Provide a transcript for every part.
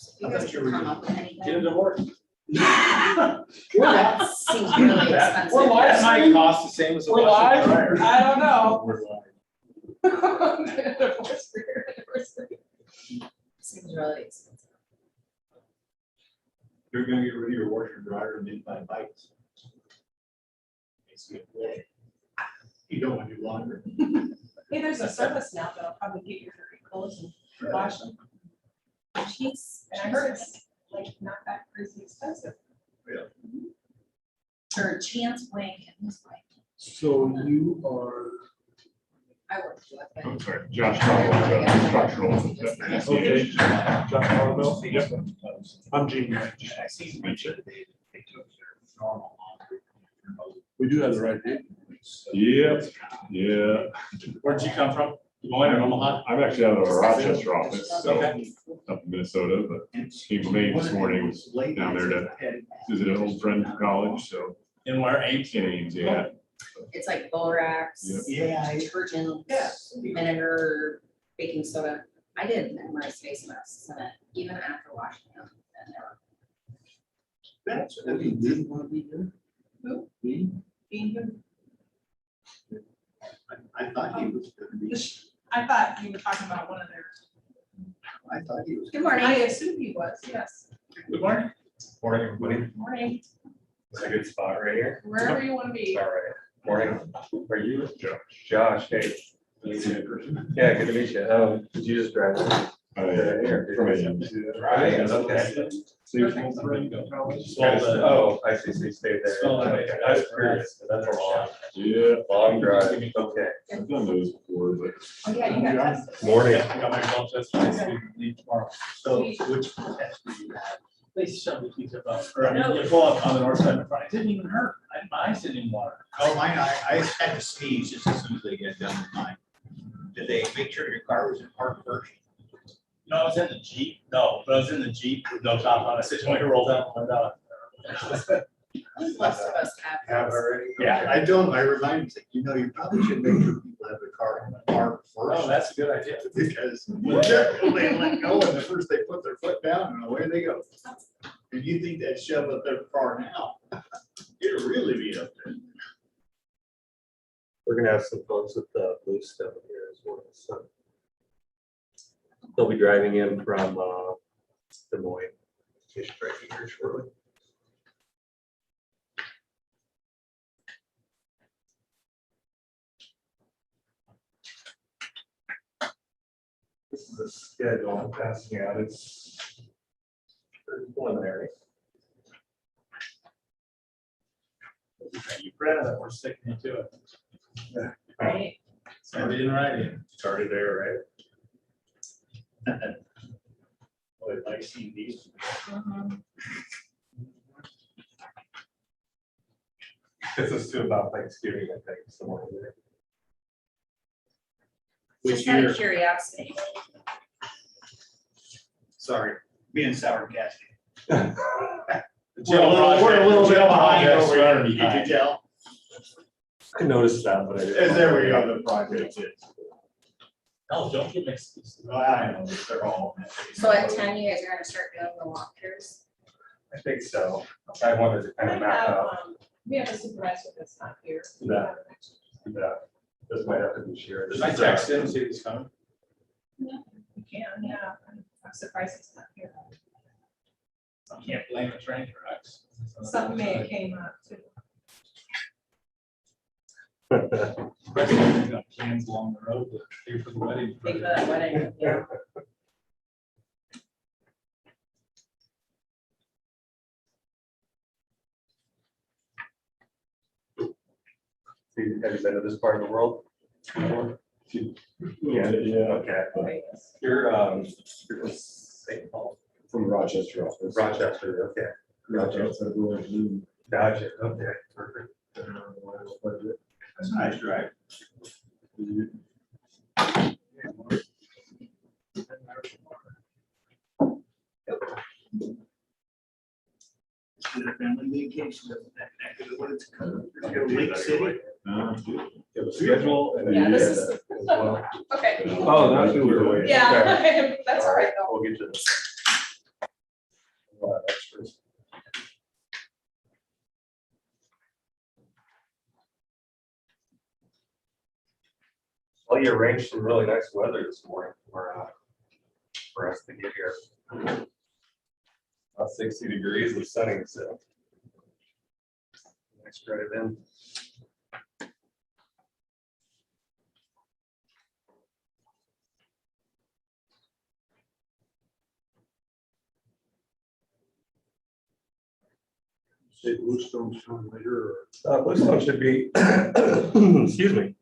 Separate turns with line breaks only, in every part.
So if you guys can come up with
Get it
anything,
to work.
that seems really expensive.
We're live. That might cost the same as a
We're
washer and
live?
dryer.
I don't know.
We're live.
Seems really expensive.
You're gonna get rid of your washer and dryer and then buy bikes. You don't want to do laundry.
Hey, there's a service now that'll probably get your clothes and wash them.
She's,
And I heard it's like not that crazy expensive.
or Chance Wing and his wife.
So you are,
I worked with
I'm
them.
sorry, Josh Carroll, structural.
okay, John Harville. Yep. I'm Gene.
I see Richard, they took their normal laundry.
We do have the right date.
Yep, yeah.
Where'd you come from? Des Moines or Omaha?
I'm actually out of our Rochester office, so
Okay.
up in Minnesota, but came from Maine this morning, was down there to visit an old friend from college, so.
In where, Ames?
In Ames, yeah.
It's like borax,
Yeah.
detergent, vinegar, baking soda. I did memorize face masks in it, even after washing them. And they were
That's.
You didn't want to be here?
Who?
Me?
Being good.
I thought he was gonna be,
I thought you were talking about one of their,
I thought he was.
Good morning.
I assume he was, yes.
Good morning.
Morning, everybody.
Morning,
It's a good spot right here.
wherever you want to be.
All right. Morning. Are you?
Josh.
Josh, hey. Yeah, good to meet you. Did you just drive? Here.
From Ames.
Right, okay. Oh, I see, so you stayed there. Okay, I was curious, but that's a long,
Yeah,
long drive. Okay.
I've done those before, but
Oh, yeah, you got tested.
Morning.
I got my results yesterday, so we leave tomorrow. So which test did you have?
They shoved the pizza up, or I mean, you pull up on the north side of the front, it didn't even hurt, my eyes didn't even water.
Oh, mine, I had to sneeze just as soon as they get done with mine. Did they make sure your car was in park first?
No, I was in the Jeep, no, but I was in the Jeep with no top on, I said, when you roll down, roll down.
Most of us have. those.
already?
Yeah, I told them, I reminded them, you know, you probably should make sure people have the car in the park
Oh,
first.
that's a good idea.
Because they let go and the first they put their foot down and away they go. And you think that shove up their car now, it'll really be up there.
We're gonna have some folks with the blue stuff here as well, so. They'll be driving in from Des Moines. Just right here shortly. This is a schedule I'm passing out. It's pretty preliminary.
You printed it, we're sticking to it.
Right.
Started in writing.
Started there, right?
Boy, I see these.
Mhm.
This is too about Thanksgiving, I think, somewhere in there.
Which
Just out
year?
of curiosity.
Sorry, being sarcastic.
The
We're
jail
a little bit
jail
behind
project's
over here.
running
Did
behind.
you tell?
I noticed that, but I didn't.
There we go, the project is.
No, don't give me excuses.
Well, I know, they're all.
So at 10, you guys are gonna start doing the walkthroughs.
I think so. I wanted to kind of map out
We have a supervisor that's not here.
Yeah. that. This might have to be shared.
Should I text him, see if he's coming?
You can, yeah. I'm surprised it's not here.
I can't blame the train tracks.
Something may have came up too.
Got plans along the road to pay for the wedding.
Big for that wedding, yeah.
Have you been to this part of the world? Yeah, okay.
Vegas.
You're from St. Paul,
from Rochester office.
Rochester, okay.
Rochester, Blue.
Gotcha, okay, perfect.
That's a nice drive. Did a family vacation, that neck of the woods, go Lake City.
Get a schedule and then.
Yeah,
you
this
get
is-
that as well.
Okay.
Oh, that's who we were waiting.
Yeah, that's all right though.
We'll get to this. Well, you arranged some really nice weather this morning for us to get here. About 60 degrees and sunny, so. Nice drive in.
Say Bluestone's coming later.
Bluestone should be, excuse me.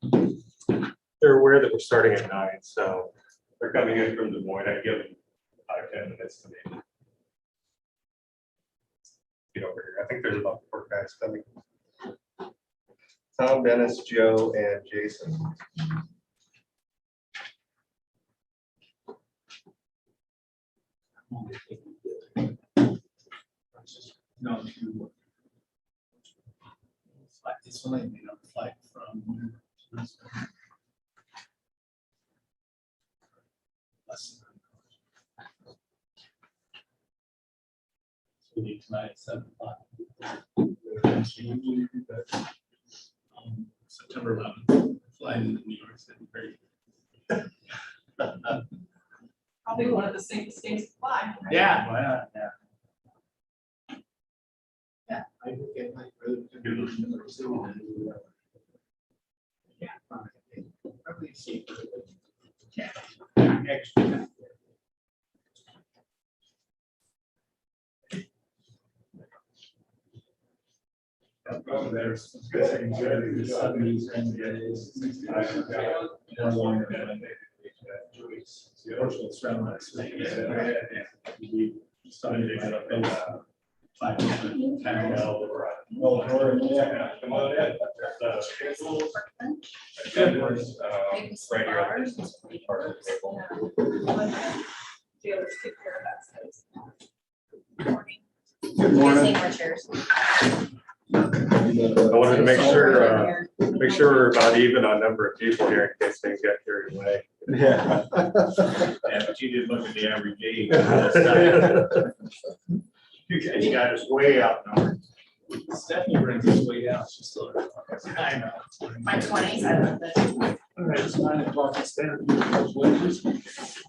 They're aware that we're starting at 9, so they're coming in from Des Moines. I give them 5-10 minutes to me. Get over here. I think there's about 4 guys coming. Tom, Dennis, Joe, and Jason.
No, you. Like this one, you know, flight from. So we need tonight at 7 o'clock. September 11th, flying into New York City.
Probably one of the safest days to fly. right?
Yeah, why not? Yeah.
I look at my road to do this, and we're still on it. Yeah, probably safer, but yeah, extra.
There's.
Maybe some
Right here.
bars.
Jailers take care of that space.
Morning.
Good morning.
More chairs.
I wanted to make sure we're about even on number of people here in case things get carried away.
Yeah.
Yeah, but you did look at the average age.
You got us way out now.
Stephanie brings us way down. She's still. I know.
My 20s, I love it.
All right, it's 9 o'clock. It's stand. Pledges.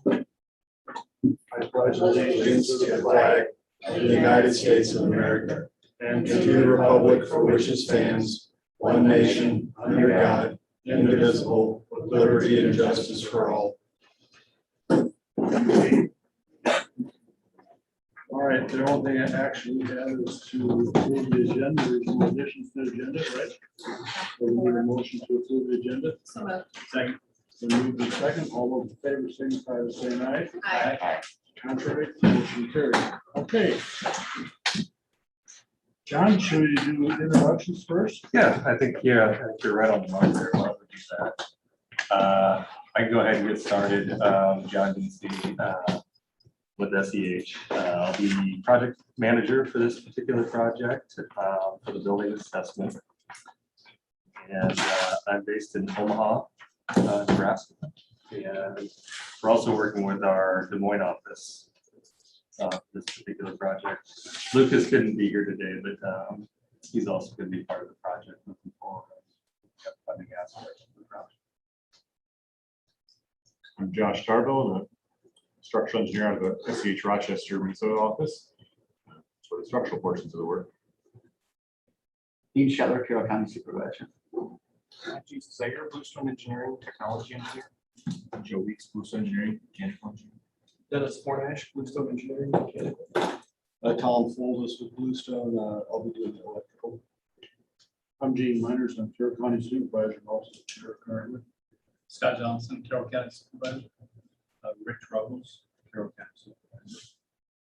I pledge allegiance to the flag
of the United States of America and to the republic for which it stands, one nation, under God, indivisible, with liberty and justice for all.
All right, the only action we have is to approve the agenda. There's no additions to the agenda, right? So we need a motion to approve the agenda.
So moved.
Second.
So move to second. All those in favor, signify by saying aye.
Aye.
Contrary, motion carried. Okay. John, should we do introductions first?
Yeah, I think you're right on the mark there. Why don't we do that? I can go ahead and get started. John Dinsey with SEH. I'll be project manager for this particular project for the building assessment. And I'm based in Omaha, Nebraska. And we're also working with our Des Moines office this particular project. Lucas couldn't be here today, but he's also going to be part of the project moving forward. Funding aspects of the project.
I'm Josh Tarville, the structural engineer out of the SEH Rochester, Minnesota office for the structural portions of the work.
Dean Shetler, Carroll County Supervisor.
Jesus Zager, Bluestone Engineering, Technology Engineer.
Joe Weeks, Bluestone Engineering, Mechanical Engineering.
Dennis Fornash, Bluestone Engineering, Mechanical.
Tom Foldis with Bluestone. I'll be doing the electrical.
I'm Gene Miners. I'm Carroll County Supervisor, and also chair currently.
Scott Johnson, Carroll County Supervisor. Rich Ruggles, Carroll County Supervisor.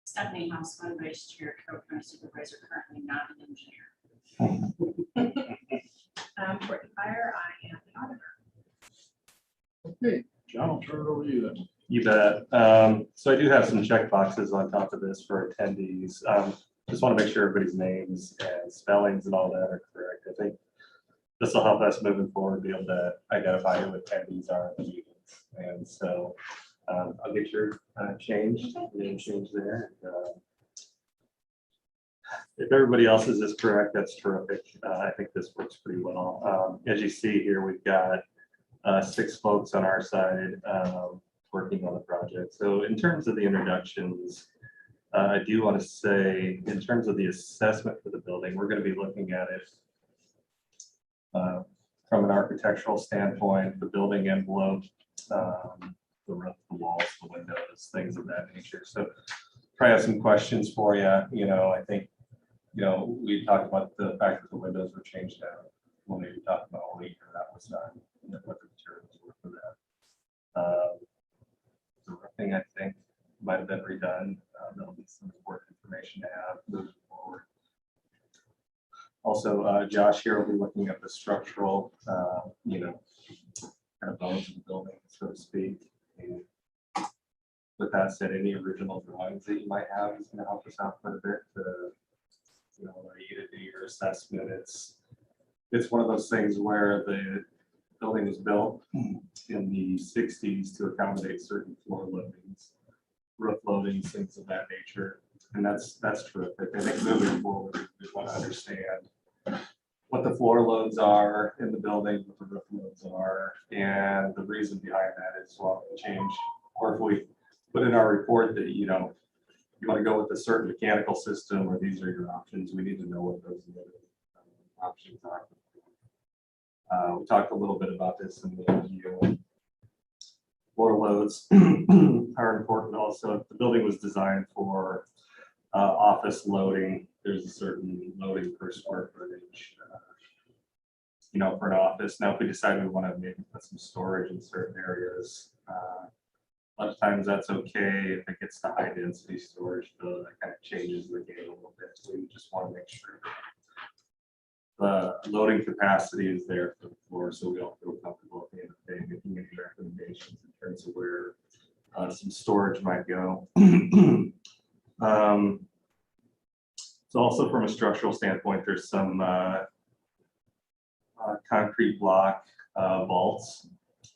Stephanie Hausman, Vice Chair, Carroll County Supervisor, currently not an engineer.
Courtney Fire, I am the auditor.
Okay, John, I'll turn it over to you then.
You bet. So I do have some check boxes on top of this for attendees. Just want to make sure everybody's names and spellings and all that are correct. I think this will help us moving forward, be able to identify who attendees are at the meetings. And so I'll get your change, name change there. And, if everybody else's is correct, that's terrific. I think this works pretty well. As you see here, we've got 6 folks on our side working on the project. So in terms of the introductions, I do want to say, in terms of the assessment for the building, we're going to be looking at it from an architectural standpoint, the building envelope, the roof, the walls, the windows, things of that nature. So probably have some questions for you. I think, we talked about the fact that the windows were changed out when we talked about what that was done, and what the materials were for that. The roofing, I think, might have been redone. That'll be some important information to have moving forward. Also, Josh here will be looking at the structural, kind of bones of the building, so to speak. And with that said, any original drawings that you might have is going to help us out quite a bit to, allow you to do your assessment. It's one of those things where the building was built in the 60s to accommodate certain floor loadings, roof loadings, things of that nature. And that's terrific. I think moving forward, we want to understand what the floor loads are in the building, what the roof loads are. And the reason behind that is, well, if we change, or if we put in our report that, you want to go with a certain mechanical system, or these are your options, we need to know what those options are. We talked a little bit about this in the review. Floor loads are important also. The building was designed for office loading. There's a certain loading per square footage, for an office. Now, if we decide we want to maybe put some storage in certain areas, a lot of times that's okay. If it gets to high density storage, though, that kind of changes the game a little bit. So we just want to make sure the loading capacity is there for the floor, so we all feel comfortable at the end of the day making any recommendations in terms of where some storage might go. So also from a structural standpoint, there's some concrete block vaults,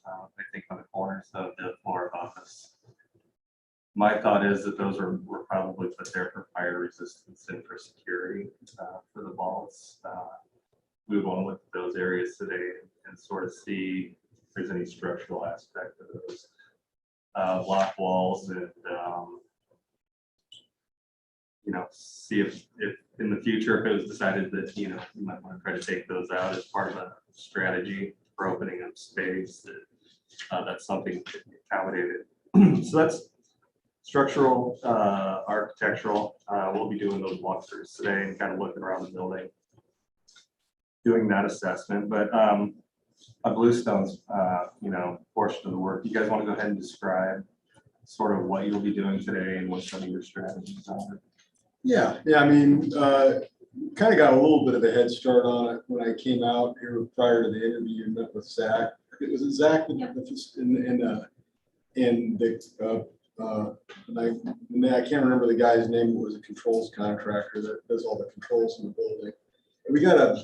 I think, on the corners of the floor of office. My thought is that those were probably put there for fire resistance and for security for the vaults. We would want to look at those areas today and sort of see if there's any structural aspect of those block walls, and see if in the future, if it was decided that you might want to try to take those out as part of a strategy for opening up space, that's something that could be accommodated. So that's structural, architectural. We'll be doing those walkthroughs today and kind of looking around the building, doing that assessment. But on Bluestone's, portion of the work, you guys want to go ahead and describe sort of what you'll be doing today and what some of your strategies are?
Yeah. I mean, kind of got a little bit of a head start on it when I came out here prior to the interview and met with Zach. Was it Zach and I can't remember the guy's name. It was a controls contractor that does all the controls in the building. We got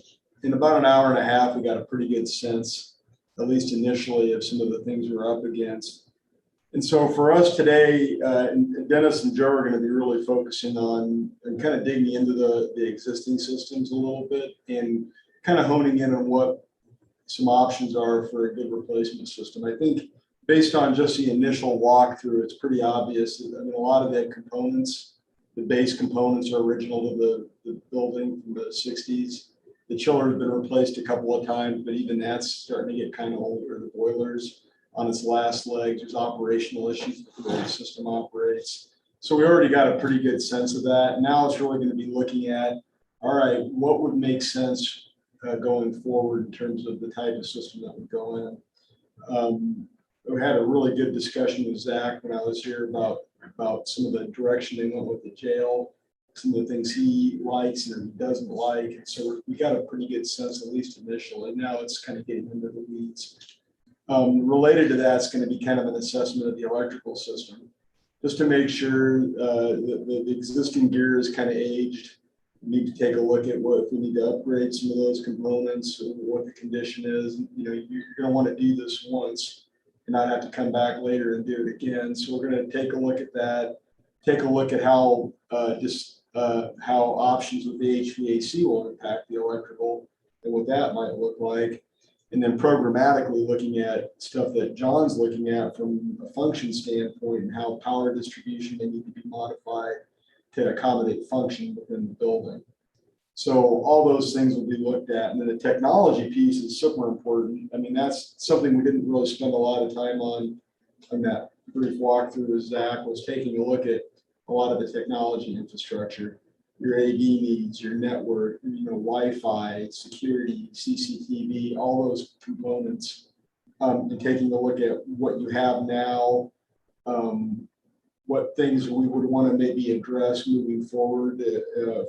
in about an hour and a half, we got a pretty good sense, at least initially, of some of the things we're up against. And so for us today, Dennis and Joe are going to be really focusing on and kind of digging into the existing systems a little bit and kind of honing in on what some options are for a good replacement system. I think based on just the initial walkthrough, it's pretty obvious. I mean, a lot of the components, the base components, are original to the building from the 60s. The chiller has been replaced a couple of times, but even that's starting to get kind of older. The boiler's on its last legs. There's operational issues with the way the system operates. So we already got a pretty good sense of that. Now it's really going to be looking at, all right, what would make sense going forward in terms of the type of system that would go in. We had a really good discussion with Zach when I was here about some of the direction they went with the jail, some of the things he likes and he doesn't like. And so we got a pretty good sense, at least initially. Now it's kind of getting into the weeds. Related to that, it's going to be kind of an assessment of the electrical system, just to make sure the existing gear is kind of aged. We need to take a look at what if we need to upgrade some of those components, what the condition is. You're going to want to do this once and not have to come back later and do it again. So we're going to take a look at that, take a look at how options with the HVAC will impact the electrical and what that might look like. And then programmatically looking at stuff that John's looking at from a function standpoint and how power distribution may need to be modified to accommodate function within the building. So all those things will be looked at. And then the technology piece is super important. I mean, that's something we didn't really spend a lot of time on that brief walkthrough as Zach was taking a look at a lot of the technology infrastructure, your AV needs, your network, Wi-Fi, security, CCTV, all those components, and taking a look at what you have now, what things we would want to maybe address moving forward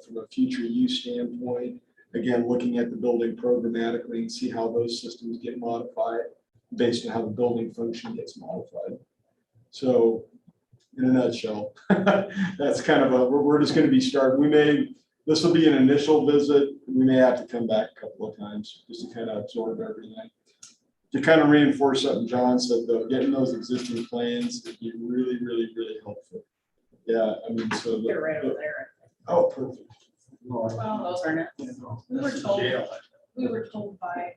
from a future use standpoint. Again, looking at the building programmatically and see how those systems get modified based on how the building function gets modified. So in a nutshell, that's kind of we're just going to be starting. This will be an initial visit. We may have to come back a couple of times just to kind of absorb everything. To kind of reinforce something John said, though, getting those existing plans would be really, really, really helpful. Yeah, I mean, so.
They're right over there.
Oh, perfect.
Well,
Those are not.
we were told by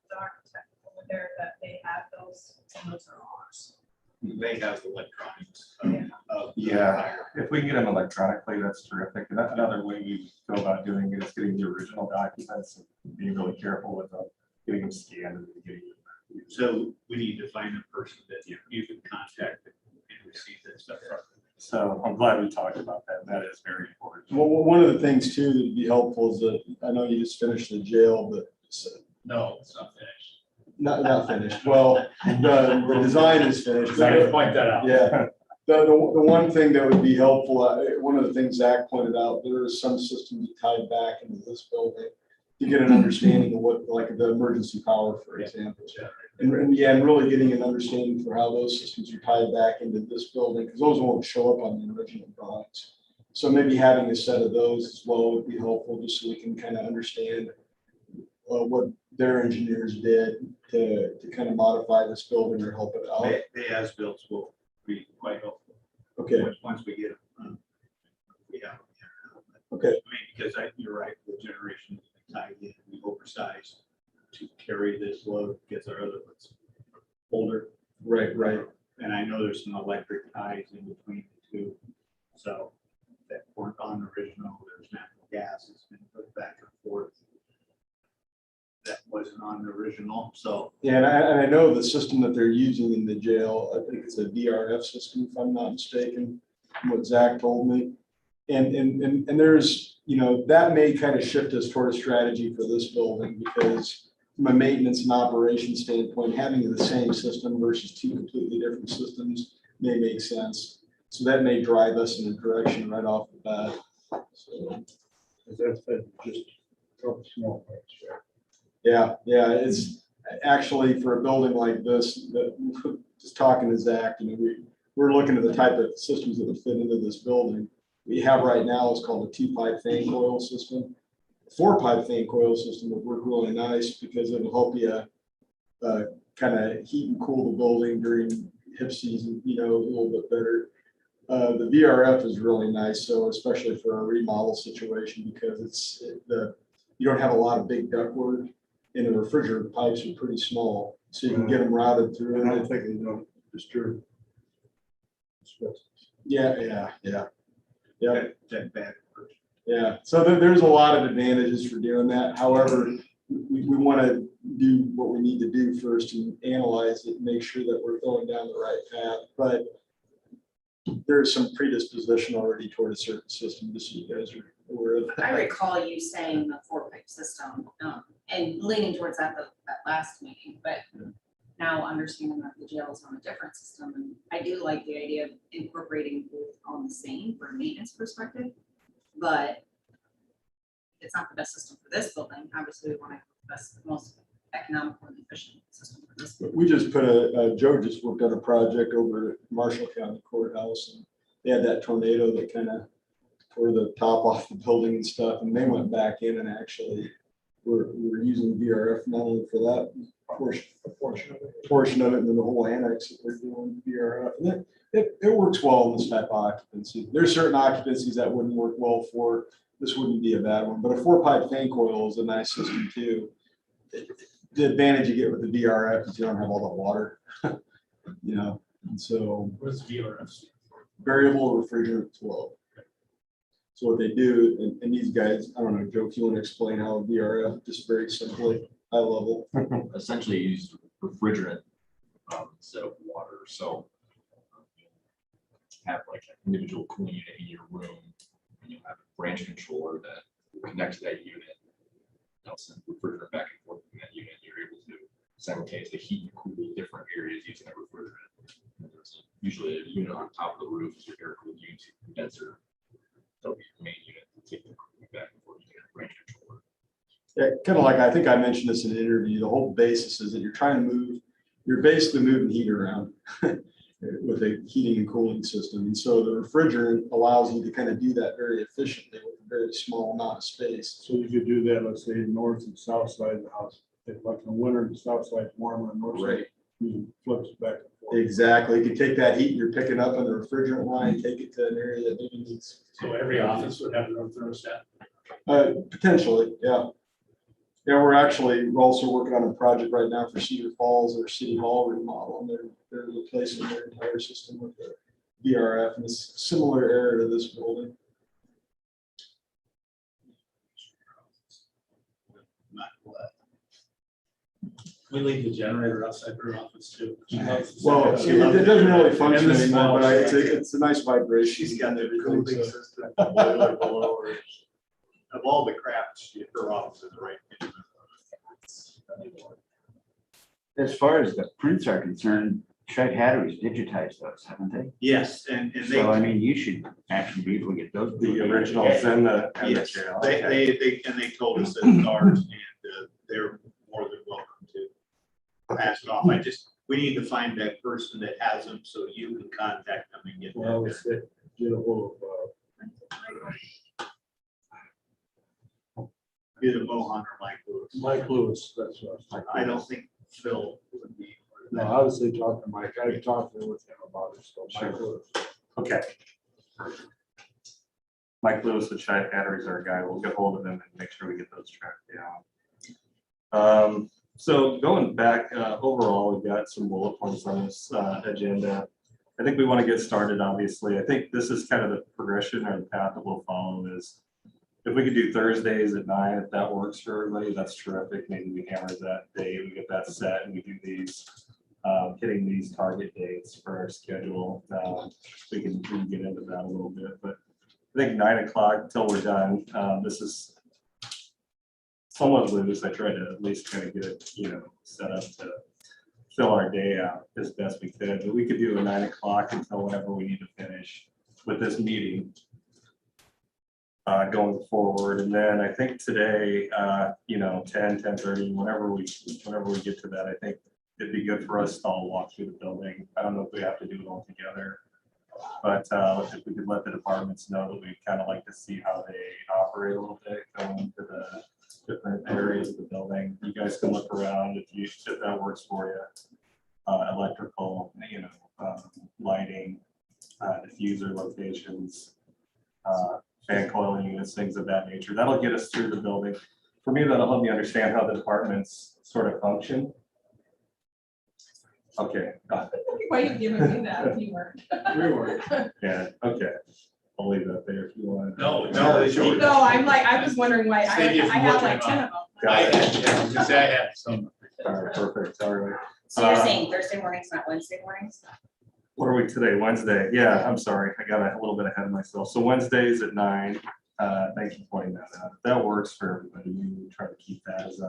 the architect over there that they have those, and those are ours.
They have electronics.
Yeah, if we can get them electronically, that's terrific. And that's another way we go about doing it is getting the original documents and being really careful with them, getting them scanned and getting them.
So we need to find a person that you can contact and receive that stuff from.
So I'm glad we talked about that. That is very important.
Well, one of the things too that'd be helpful is that I know you just finished the jail, but
No, it's not finished.
not finished. Well, the design is finished.
I gotta point that out.
Yeah. The one thing that would be helpful, one of the things Zach pointed out, there is some systems tied back into this building to get an understanding of what, like the emergency power, for example. And really getting an understanding for how those systems are tied back into this building, because those won't show up on the original drawings. So maybe having a set of those as well would be helpful, just so we can kind of understand what their engineers did to kind of modify this building or help it out.
The as-bills will be quite helpful.
Okay.
Once we get them. Yeah.
Okay.
I mean, because you're right, the generation is tied in, we oversized to carry this load because our other ones are older.
Right.
And I know there's some electric ties in between the two. So that weren't on the original, there's natural gas that's been put back and forth. That wasn't on the original, so.
Yeah, and I know the system that they're using in the jail, I think it's a VRF system, if I'm not mistaken, from what Zach told me. And there's, that may kind of shift us toward a strategy for this building, because from a maintenance and operation standpoint, having the same system versus two completely different systems may make sense. So that may drive us in a direction right off the bat. So.
That's just a couple small parts, right?
Yeah, it's actually for a building like this, just talking to Zach, we're looking at the type of systems that would fit into this building. We have right now is called a 2-pipe fan coil system. A 4-pipe fan coil system would work really nice because it'll help you kind of heat and cool the building during hip season, a little bit better. The VRF is really nice, so especially for a remodel situation, because you don't have a lot of big ductwork. And the refrigerator pipes are pretty small, so you can get them routed through.
And I think they don't disturb.
Yeah.
That bad.
Yeah, so there's a lot of advantages for doing that. However, we want to do what we need to do first and analyze it and make sure that we're going down the right path. But there's some predisposition already toward a certain system, just so you guys are aware of that.
I recall you saying the 4-pipe system, and leaning towards that last meeting, but now understanding that the jail is on a different system, and I do like the idea of incorporating both on the same for a maintenance perspective, but it's not the best system for this building. Obviously, we want to have the best, most economical and efficient system for this building.
We just put Joe just worked on a project over at Marshall County Courthouse, and they had that tornado that kind of tore the top off the building and stuff, and they went back in and actually we're using VRF not only for that portion of it, and then the whole annex that we're doing VRF. And it works well in this type of occupancy. There's certain occupancies that wouldn't work well for. This wouldn't be a bad one, but a 4-pipe fan coil is a nice system too. the advantage you get with the VRF is you don't have all the water, you know, and so
What is VRF?
variable refrigerant flow. So what they do, and these guys, I don't know, Joe, if you want to explain how VRF, just very simply, high level.
Essentially you use refrigerant instead of water, so have like an individual cooling unit in your room, and you'll have a branch controller that will connect to that unit. They'll send refrigerant back and forth in that unit. You're able to simultaneously heat and cool different areas using that refrigerant. And there's usually a unit on top of the roof is your air cooled unit condenser. That'll be your main unit to take the cooling back and forth using a branch controller.
Yeah, kind of like, I think I mentioned this in an interview, the whole basis is that you're trying to move, you're basically moving heat around with a heating and cooling system. And so the refrigerant allows you to kind of do that very efficiently with a very small amount of space.
So you could do that, let's say, north and south side of the house. If like in the winter, the south side's warmer, and north side,
Right.
you flips back and forth.
Exactly. You can take that heat you're picking up on the refrigerant line, take it to an area that maybe needs.
So every office would have their own thermostat.
Potentially, yeah. Yeah, we're also working on a project right now for Cedar Falls, their city hall remodel, and they're replacing their entire system with the VRF in a similar area to this building.
Not glad.
We leave the generator outside her office too. She loves the
Well,
sound.
it doesn't really function
And the
anymore,
smell.
but it's a nice vibration.
She's got the
Everything,
cooling
so-
system, boiler below her. Of all the crap, her office is right.
As far as the prints are concerned, Shag Hattery's digitized those, haven't they?
Yes, and they.
So I mean, you should actually be able to get those.
The originals and the
Yes,
jail.
they told us that it's ours, and they're more than welcome to pass it off. We need to find that person that has them, so you can contact them and get
Well,
them.
let's say, get a hold
Either Mohan or Mike Lewis.
Mike Lewis, that's what.
I don't think Phil would be.
No, obviously talk to Mike. I talked with him about it, so Mike
Sure.
Lewis.
Okay. Mike Lewis with Shy Batteries, our guy. We'll get hold of him and make sure we get those tracked down. So going back, overall, we've got some bullet points on this agenda. I think we want to get started, obviously. I think this is kind of the progression or the path that we'll follow is if we could do Thursdays at 9, if that works for everybody, that's terrific. Maybe we hammer that day, we get that set and we do these, hitting these target dates for our schedule. We can get into that a little bit, but I think 9 o'clock till we're done. This is somewhat loose. I tried to at least kind of get it, set up to fill our day out as best we could, but we could do a 9 o'clock until whenever we need to finish with this meeting. Going forward, and then I think today, 10:30, whenever we get to that, I think it'd be good for us to all walk through the building. I don't know if we have to do it all together, but if we could let the departments know that we kind of like to see how they operate a little bit, going into the different areas of the building. You guys can look around if that works for you. Electrical, lighting, diffuser locations. Fan coiling units, things of that nature. That'll get us through the building. For me, that'll help me understand how the departments sort of function. Okay.
Why are you giving me that if you weren't?
Yeah, okay. I'll leave that there if you want.
No, it's yours.
No, I was wondering why, I
Save you from
had
looking
like
them
10 of them.
I was gonna say I had some.
All right, perfect. All right.
So you're saying Thursday mornings, not Wednesday mornings?
What are we today? Wednesday. Yeah, I'm sorry. I got a little bit ahead of myself. So Wednesdays at 9. Thanks for pointing that out. If that works for everybody, we try to keep that as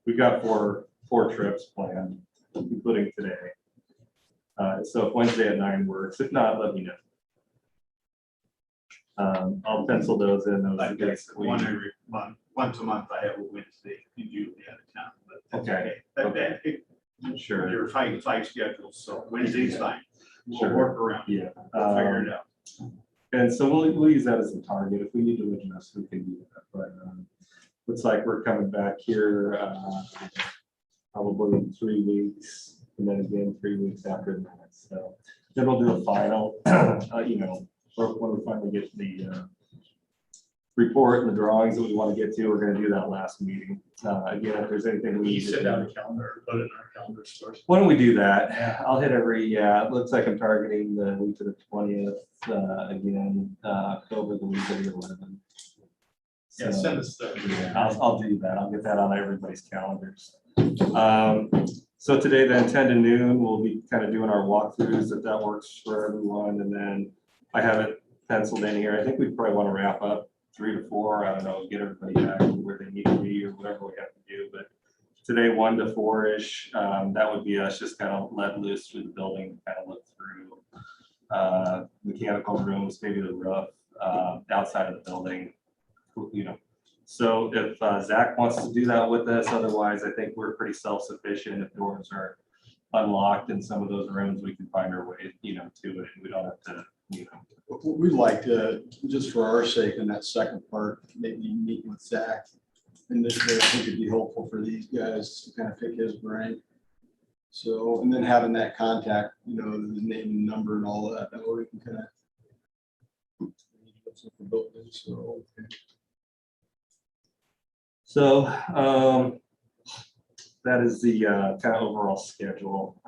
we've got four trips planned, including today. So if Wednesday at 9 works, if not, let me know. I'll pencil those in. Those
I've got
dates that we-
one every month, once a month I have a Wednesday, usually out of town, but that's
Okay.
okay.
Sure.
You're five schedules, so Wednesday's fine. We'll
Sure.
work around.
Yeah.
We'll figure it out.
And so we'll use that as a target. If we need to adjust, we can do that. But looks like we're coming back here probably in 3 weeks, and then again 3 weeks after that. So then we'll do a final, when we finally get the report and the drawings that we want to get to, we're gonna do that last meeting. Again, if there's anything we
We
need to
sit down
do.
the calendar, or put it in our calendars first.
Why don't we do that? I'll hit it looks like I'm targeting the week of the 20th, again, October, the week of the 11th.
Yeah,
So,
send us the.
yeah, I'll do that. I'll get that on everybody's calendars. So today, then 10 to noon, we'll be kind of doing our walkthroughs, if that works for everyone. And then I have it penciled in here. I think we probably want to wrap up 3 to 4. I don't know, get everybody back to where they need to be or whatever we have to do. But today, 1 to 4-ish, that would be us just kind of let loose through the building, kind of look through mechanical rooms, maybe the roof, outside of the building, you know. So if Zach wants to do that with us, otherwise I think we're pretty self-sufficient. If doors are unlocked in some of those rooms, we can find our way, you know, to it. We don't have to, you know.
We'd like to, just for our sake, in that second part, maybe meet with Zach. And this way, I think it'd be helpful for these guys to kind of pick his brain. So, and then having that contact, you know, the name and number and all that, that way we can kind of.
So that is the kind of overall schedule.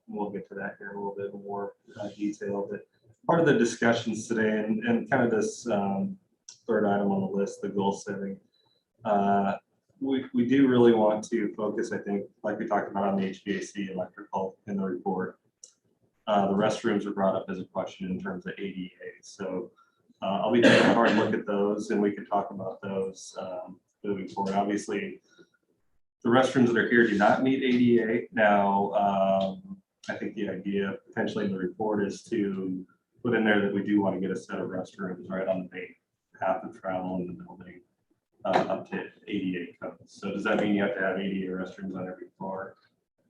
We'll get to that here in a little bit more detail, but part of the discussions today and kind of this third item on the list, the goal setting. We do really want to focus, I think, like we talked about on the HVAC, electrical in the report. The restrooms are brought up as a question in terms of ADA. So I'll be taking a hard look at those and we can talk about those moving forward. Obviously, the restrooms that are here do not meet ADA. Now, I think the idea potentially in the report is to put in there that we do want to get a set of restrooms right on the main path of travel in the building up to ADA codes. So does that mean you have to have ADA restrooms on every floor?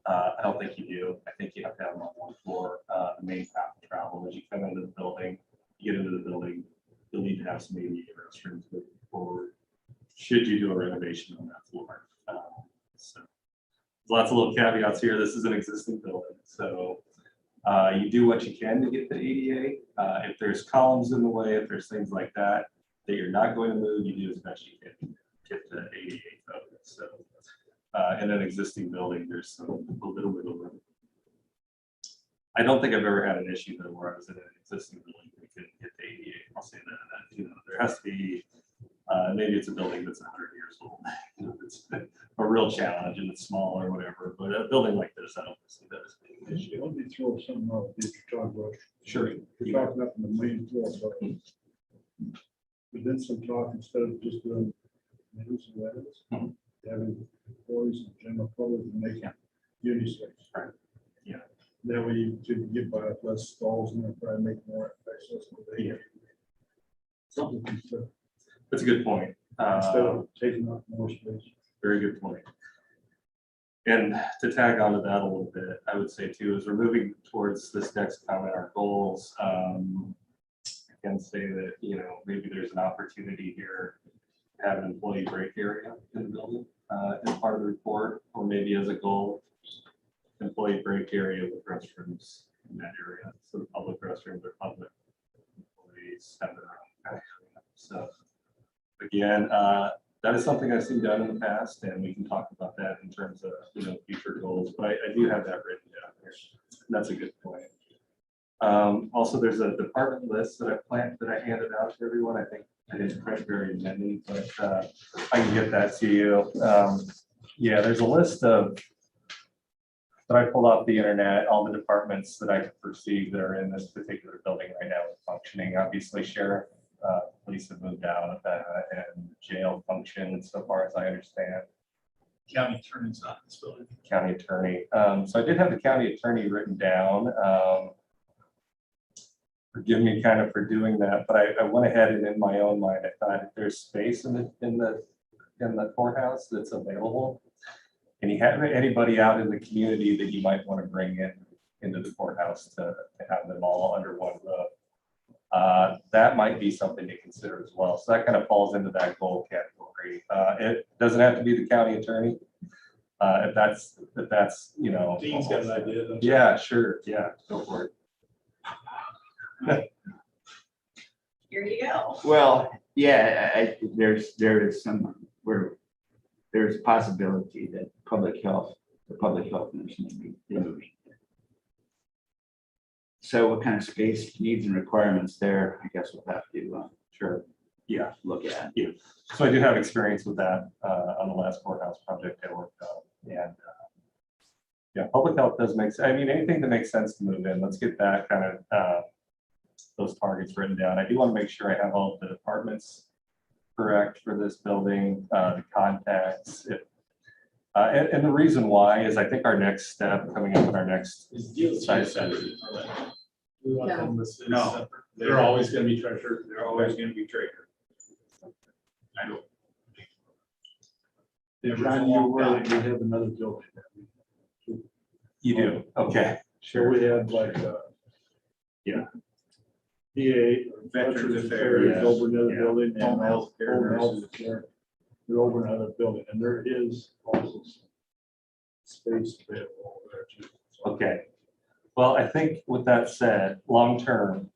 I don't think you do. I think you have to have them on one floor, the main path of travel. As you come into the building, you get into the building, you'll need to have some ADA restrooms moving forward, should you do a renovation on that floor. So lots of little caveats here. This is an existing building. So you do what you can to get the ADA. If there's columns in the way, if there's things like that, that you're not going to move, you do as best you can to get the ADA code. So in an existing building, there's a little wiggle room. I don't think I've ever had an issue though where I was in an existing building, we couldn't get the ADA. I'll say that, you know, there has to be, maybe it's a building that's 100 years old. You know, it's a real challenge and it's small or whatever, but a building like this, I don't see that as being an issue.
Let me throw something out, that you talk about.
Sure.
We're talking up in the main floor, but we did some talk instead of just doing news and letters,
Mhm.
having employees and general public and make unity space.
Right. Yeah.
That way you could get by with less stalls and probably make more access.
Yeah.
Something instead
That's a good point.
of taking up more space.
Very good point. And to tag onto that a little bit, I would say too, as we're moving towards this next comment, our goals, I can say that, you know, maybe there's an opportunity here to have an employee break area in the building as part of the report, or maybe as a goal, employee break area with restrooms in that area. So the public restrooms are public. Employees have their own kind of area. So again, that is something I've seen done in the past, and we can talk about that in terms of, you know, future goals, but I do have that written down here. That's a good point. Also, there's a department list that I handed out to everyone. I think I didn't print very many, but I can get that to you. Yeah, there's a list of that I pulled off the internet, all the departments that I perceive that are in this particular building right now functioning. Obviously, sheriff, police have moved out, and jail functions so far as I understand.
County attorney's not in this building.
County attorney. So I did have the county attorney written down. Forgive me kind of for doing that, but I went ahead and in my own mind, I thought if there's space in the courthouse that's available, and you have anybody out in the community that you might want to bring into the courthouse to have them all under one roof, that might be something to consider as well. So that kind of falls into that goal category. It doesn't have to be the county attorney. If that's, you know.
Dean's got an idea. don't you?
Yeah, sure. Yeah, go for it.
here you go.
Well, yeah, there is some, there's a possibility that the public health nurse may be moving. So what kind of space needs and requirements there, I guess we'll have to,
Sure. Yeah.
look at.
So I do have experience with that on the last courthouse project I worked on. And yeah, public health does make, I mean, anything that makes sense to move in, let's get that kind of those targets written down. I do want to make sure I have all of the departments correct for this building, the contacts. And the reason why is I think our next step coming up in our next
Is DOT
site
separate?
study.
We want them listed as
No.
separate. They're always gonna be treasured.
They're always gonna be treasured. I don't. There was a
John, you're
long
aware
time.
that we have another building.
You do, okay.
So we have like,
Yeah.
VA,
Veterans
Veterans
Affairs,
Affairs over another
yeah.
building. and
Home health care
home health
nurses.
care. They're over another building, and there is also some space available over there too. So
Okay. Well, I think with that said, long-term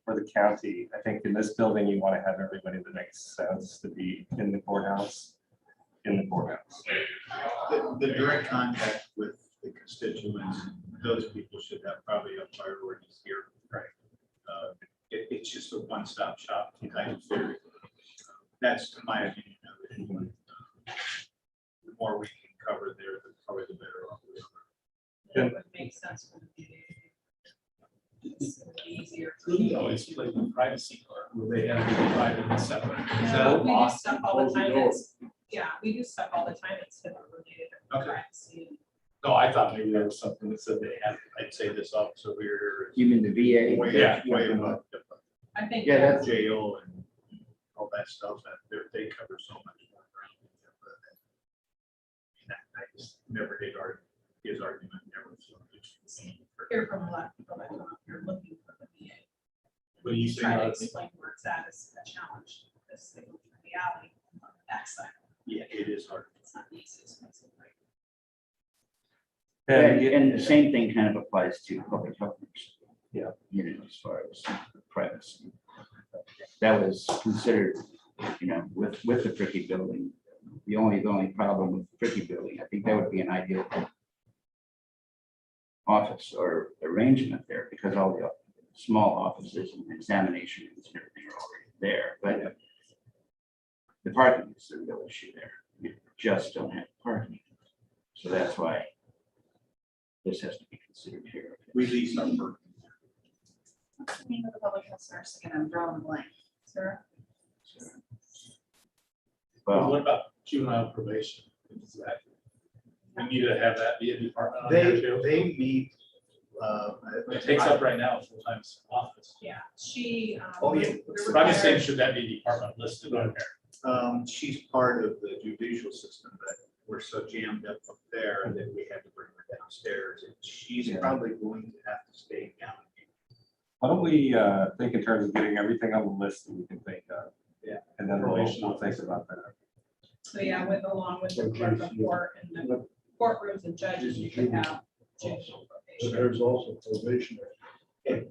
for the county, I think in this building, you want to have everybody that makes sense to be in the courthouse.
The direct contact with the constituents, those people should have probably a priority here.
Right.
It's just a one-stop shop kind of theory. That's my opinion of it. The more we can cover there, probably the better off we are.
It would make sense for the VA. It's gonna be easier.
We always play the privacy card where they have to be private and separate. Is that
No,
a
we do
law?
stuff all the
Close the
time.
door.
Yeah, we do stuff all the time. It's HIPAA related.
Okay.
Privacy.
No, I thought maybe there was something that said they had.
I'd say this office over here
You mean the VA?
is
Yeah.
way above the
I think.
Yeah, that's-
jail and all that stuff, that they cover so much more ground. I just never did argue, his argument never.
Hear from a lot of people that come up here looking for the VA.
What do you say?
Try to
Alex?
explain where it's at is a challenge, because they go through the alley on the backside.
Yeah, it is hard.
It's not the easiest place to play.
And the same thing kind of applies to public health. nurses.
Yeah.
You know, as far as privacy. That was considered, you know, with the Fricky building. The only problem with the Fricky building, I think that would be an ideal office or arrangement there, because all the small offices and examination rooms and everything are already there, but the parking is the real issue there. You just don't have parking. So that's why this has to be considered here.
We lease our work.
What's the name of the public health nurse again? I'm drawing a blank.
Sarah?
What
Well,
about juvenile probation? Is that- We need to have that be a department on there
They,
too.
they meet.
It takes up right now full-time office.
Yeah, she.
Oh, yeah.
But I'm just saying, should that be department listed on there?
She's part of the judicial system, but we're so jammed up there that we had to bring her downstairs. And she's
Yeah.
probably going to have to stay down.
Why don't we think in terms of getting everything on the list that we can think of?
Yeah.
And then we'll think about that.
So yeah, along with the clerk of court and the courtrooms and judges, you could have judicial
But
probation.
there's also probationers.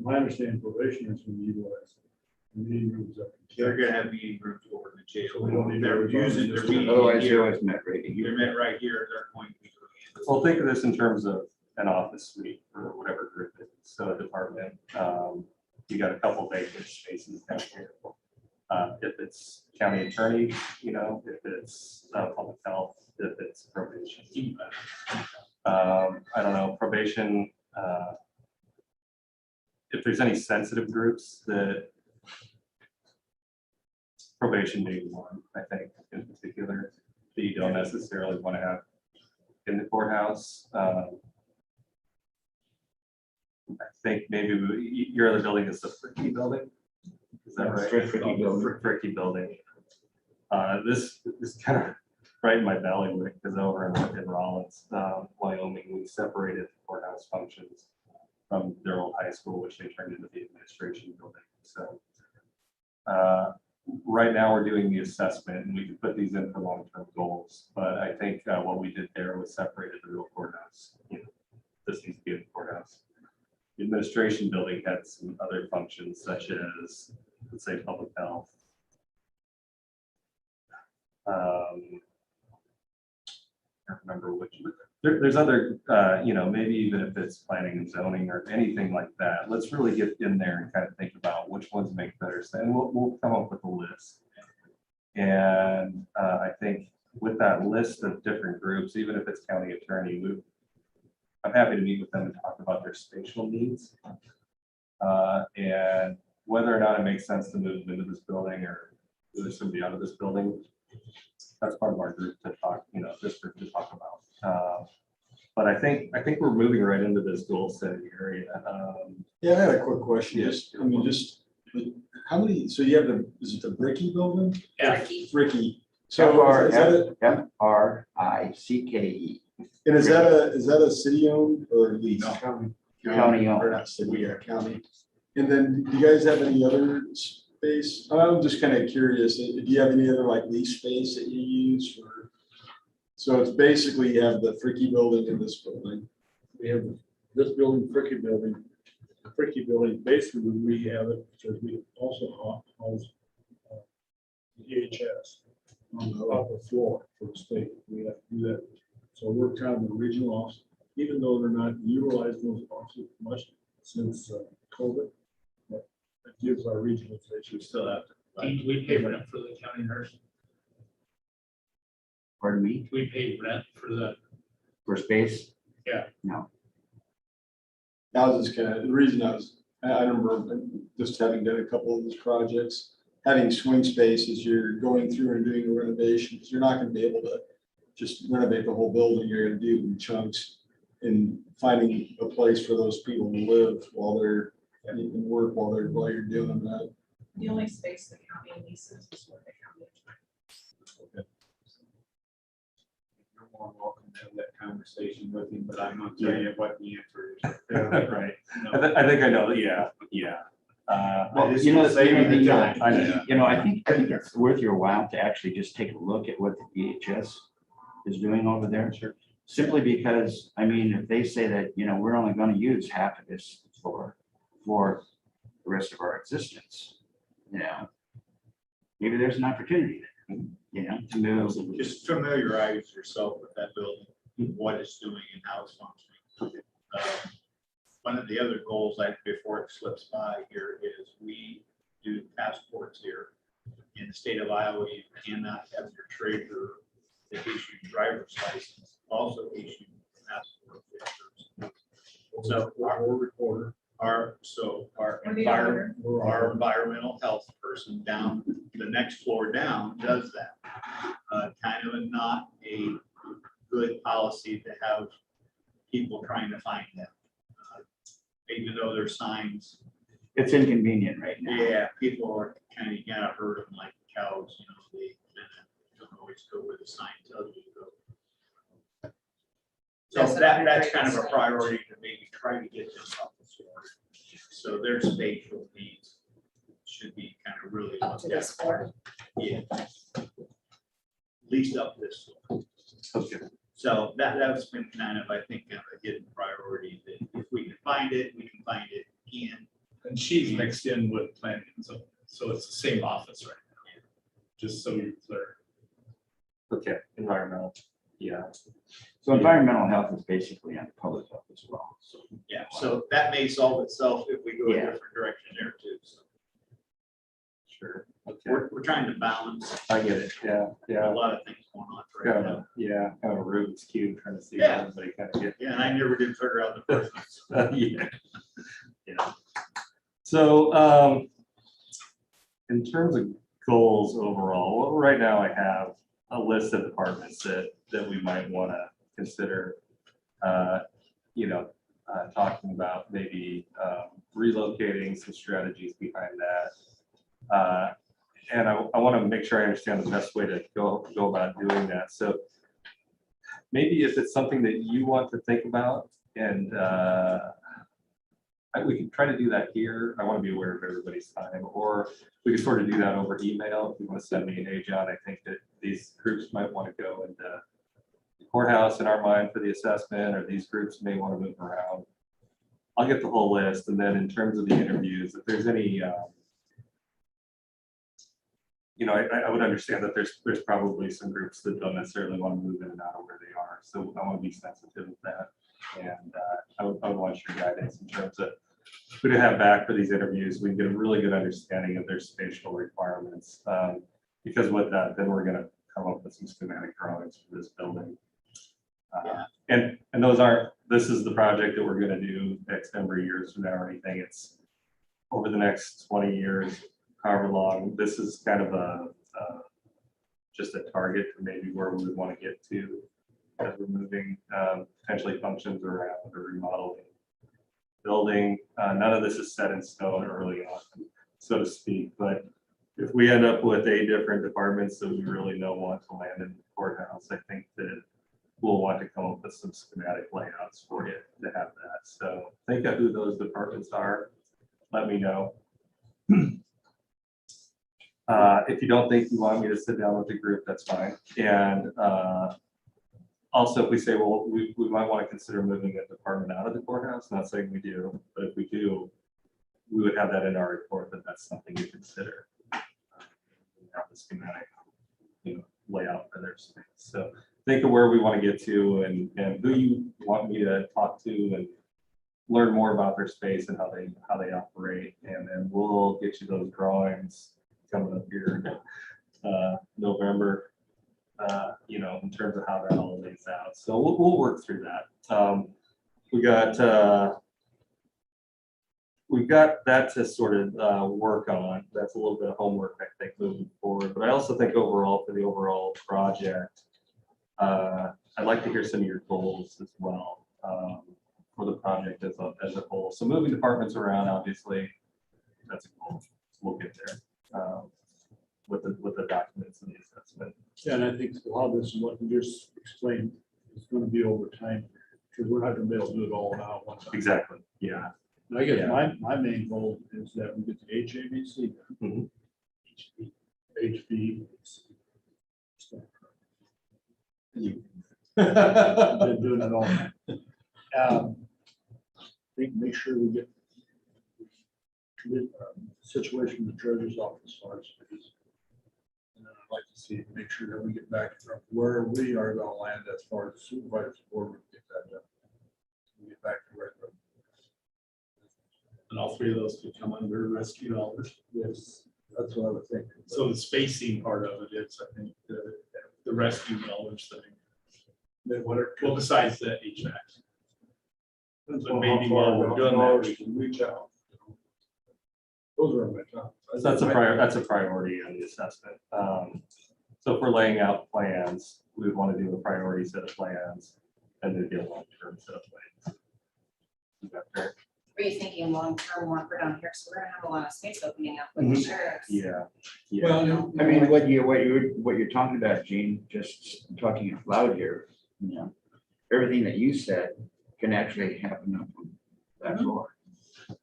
My understanding probationers can utilize the meeting rooms up.
They're gonna have meeting rooms over in the jail.
So we don't need to
They're
worry about
using,
it.
they're meeting
otherwise you
here.
always met ready.
They're met right here. They're going to be.
Well, think of this in terms of an office suite or whatever group it is. So a department, you got a couple vacant spaces down here. If it's county attorney, you know, if it's public health, if it's probation. I don't know, probation. If there's any sensitive groups that probation may be one, I think in particular, that you don't necessarily want to have in the courthouse. I think maybe your other building is the Fricky building. Is that right?
Fricky building.
Fricky building. This is kind of right in my belly because over in Rollins, Wyoming, we separated courthouse functions from their old high school, which they turned into the administration building. So right now we're doing the assessment and we can put these in for long-term goals. But I think what we did there was separated the real courthouse. You know, this needs to be in the courthouse. The administration building had some other functions such as, let's say, public health. I can't remember which, there's other, maybe even if it's planning and zoning or anything like that, let's really get in there and kind of think about which ones make better sense. And we'll come up with a list. And I think with that list of different groups, even if it's county attorney, I'm happy to meet with them and talk about their spatial needs. And whether or not it makes sense to move them into this building or move somebody out of this building. That's part of our group to talk, this group to talk about. But I think we're moving right into this goal setting area.
Yeah, I had a quick question.
Yes.
How many, so you have is it the Bricky building?
Yeah.
Bricky. So is that
FRICKE.
and is that a city owned or leased?
County owned.
Or not city, yeah, county. And then do you guys have any other space? I'm just kind of curious. Do you have any other like lease space that you use for? So it's basically you have the Fricky building and this building.
We have this building, Fricky building. The Fricky building, basically we rehab it because we also house EHS on the upper floor for the state. We have to do that. So we're kind of the regional office, even though they're not utilizing those offices much since COVID. But it gives our regional station still have to.
Do we pay rent for the county nurse?
Pardon me,
Do we pay rent for the?
for space?
Yeah.
No,
I was just kind of, the reason I remember just having done a couple of these projects, having swing space as you're going through and doing a renovation, because you're not going to be able to just renovate the whole building. You're going to do it in chunks and finding a place for those people to live while they're, and you can work while you're doing that.
The only space the county leases is what the county.
You're more than welcome to have that conversation with him, but I'm not telling you what the answer is.
Right.
No.
I think I know that. Yeah.
well,
just
you know,
saving the
the,
time.
I
I think it's worth your while to actually just take a look at what the DHS is doing over there.
Sure.
Simply because, I mean, if they say that, we're only going to use half of this floor for the rest of our existence, maybe there's an opportunity there, to move.
Just familiarize yourself with that building, what it's doing and how it's functioning. One of the other goals, before it slips by here, is we do passports here. In the state of Iowa, you cannot have your treasurer that issued driver's license also issue passport pictures. So
Or recorder.
our
Or the
environment,
auditor.
our environmental health person down the next floor down does that. Kind of not a good policy to have people trying to find them. Even though there's signs,
It's inconvenient right now.
yeah, people are kind of, herd them like cows, they don't always go where the sign tells you to go.
Yes,
So
and
that's
I
kind of a
agree.
priority to maybe try to get them up the floor. So their spatial needs should be kind of really
Up to
looked
this
at.
floor.
Yeah. At least up this floor.
Okay.
So that's been kind of, I think, kind of a hidden priority that if we can find it, we can find it in.
And she's mixed in with planning, so it's the same office right now. Just so you're clear.
Okay. Environmental. Yeah.
So environmental health is basically on public health as well. So
Yeah, so that may solve itself if we go a
Yeah.
different direction there too. So
Sure. Okay.
we're trying to balance
I get it. Yeah.
a
Yeah.
lot of things going on right
Kind
now.
of, kind of a Rubik's cube trying to see
Yeah.
how everybody kind of get.
Yeah, and I never did figure out the first one.
Yeah. So, in terms of goals overall, well, right now I have a list of departments that we might want to consider, talking about maybe relocating some strategies behind that. And I want to make sure I understand the best way to go about doing that. So maybe if it's something that you want to think about and we can try to do that here. I want to be aware of everybody's time, or we can sort of do that over email. If you want to send me an hey, John, I think that these groups might want to go into the courthouse in our mind for the assessment, or these groups may want to move around. I'll get the whole list, and then in terms of the interviews, if there's any, I would understand that there's probably some groups that don't necessarily want to move in and out of where they are, so I want to be sensitive of that. And I would want your guidance in terms of who to have back for these interviews. We can get a really good understanding of their spatial requirements. Because with that, then we're gonna come up with some schematic drawings for this building. And those aren't, this is the project that we're gonna do X number of years from now or anything. It's over the next 20 years, however long. This is kind of just a target for maybe where we would want to get to as we're moving potentially functions around or remodeling building. None of this is set in stone early on, so to speak, but if we end up with 8 different departments that we really don't want to land in the courthouse, I think that we'll want to come up with some schematic layouts for you to have that. So think of who those departments are. Let me know. If you don't think you want me to sit down with the group, that's fine. And also, if we say, well, we might want to consider moving a department out of the courthouse, not saying we do, but if we do, we would have that in our report that that's something you consider. Have the schematic, layout for their space. So think of where we want to get to and who you want me to talk to and learn more about their space and how they operate. And then we'll get you those drawings coming up here in November, in terms of how that all lays out. So we'll work through that. We've got that to sort of work on. That's a little bit of homework, I think, moving forward. But I also think overall, for the overall project, I'd like to hear some of your goals as well for the project as a whole. So moving departments around, obviously, that's a goal. We'll get there with the documents and the assessment.
Yeah, and I think a lot of this, what you just explained, is going to be over time, because we're not going to be able to do it all now at one time.
Exactly. Yeah.
And I guess
Yeah.
my main goal is that we get the HABC,
Mhm.
HB.
Yeah.
Been doing it all. Make sure we get situation in the treasurer's office as far as space. And then I'd like to see, make sure that we get back from where we are going to land as far as supervisor's board, we get that done. We get back to where.
And all 3 of those could come under rescue elders.
Yes, that's what I would think.
So the spacing part of it is, I think, the rescue elders thing.
Then what are,
Well, besides the HVAC.
depends
but
on
maybe
how far
while we're
we're
doing
going,
that,
we can reach out. Those are my top.
That's a priority on the assessment. So if we're laying out plans, we would want to do a priority set of plans and then get a long-term set of plans. Is that fair?
Are you thinking long-term one for down here? So we're gonna have a lot of space opening up with the sheriffs.
Yeah.
Well,
I mean, what you're talking about, Gene, just talking out loud here, everything that you said can actually happen up on that floor.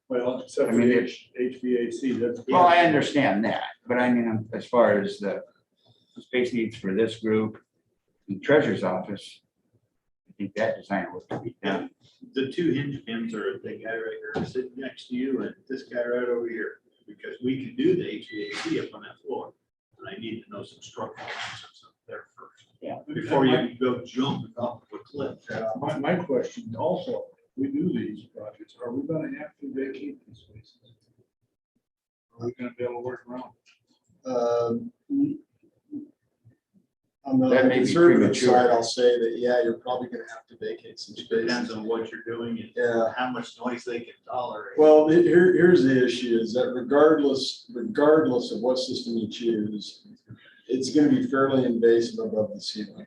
well, except
I
for
mean,
the HVAC, that's.
Well, I understand that, but I mean, as far as the space needs for this group, the treasurer's office, I think that design work to be done.
The 2 hinge pins are the guy right here sitting next to you and this guy right over here, because we can do the HVAC up on that floor. And I need to know some structural answers up there first.
Yeah.
Before you go jumping off of a cliff.
My question also, we do these projects, are we gonna have to vacate these spaces? Are we gonna be able to work around?
On the
That may be
conservative
premature.
side, I'll say that, yeah, you're probably gonna have to vacate some
It
space.
depends on what you're doing and
Yeah.
how much noise they can tolerate.
Well, here's the issue is that regardless of what system you choose, it's gonna be fairly invasive above the ceiling.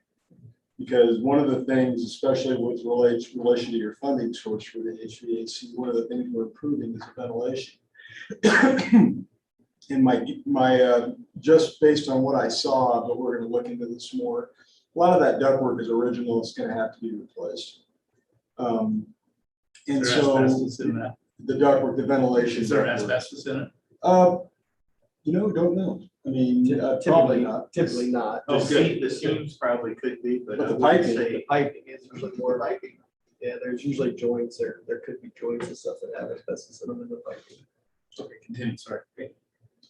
Because one of the things, especially with relation to your funding source for the HVAC, one of the things we're improving is ventilation. And my just based on what I saw, but we're gonna look into this more, a lot of that ductwork is original, it's gonna have to be replaced. And
Is there
so
asbestos in that?
the ductwork, the ventilation.
Is there
ductwork.
asbestos in it?
Don't know. I mean, probably not.
Typically not.
The seams probably could be, but.
But the
I wouldn't
piping-
say-
The piping is usually more like, Yeah, there's usually joints there. There could be joints and stuff that have asbestos in them in the piping.
Okay, continue, sorry.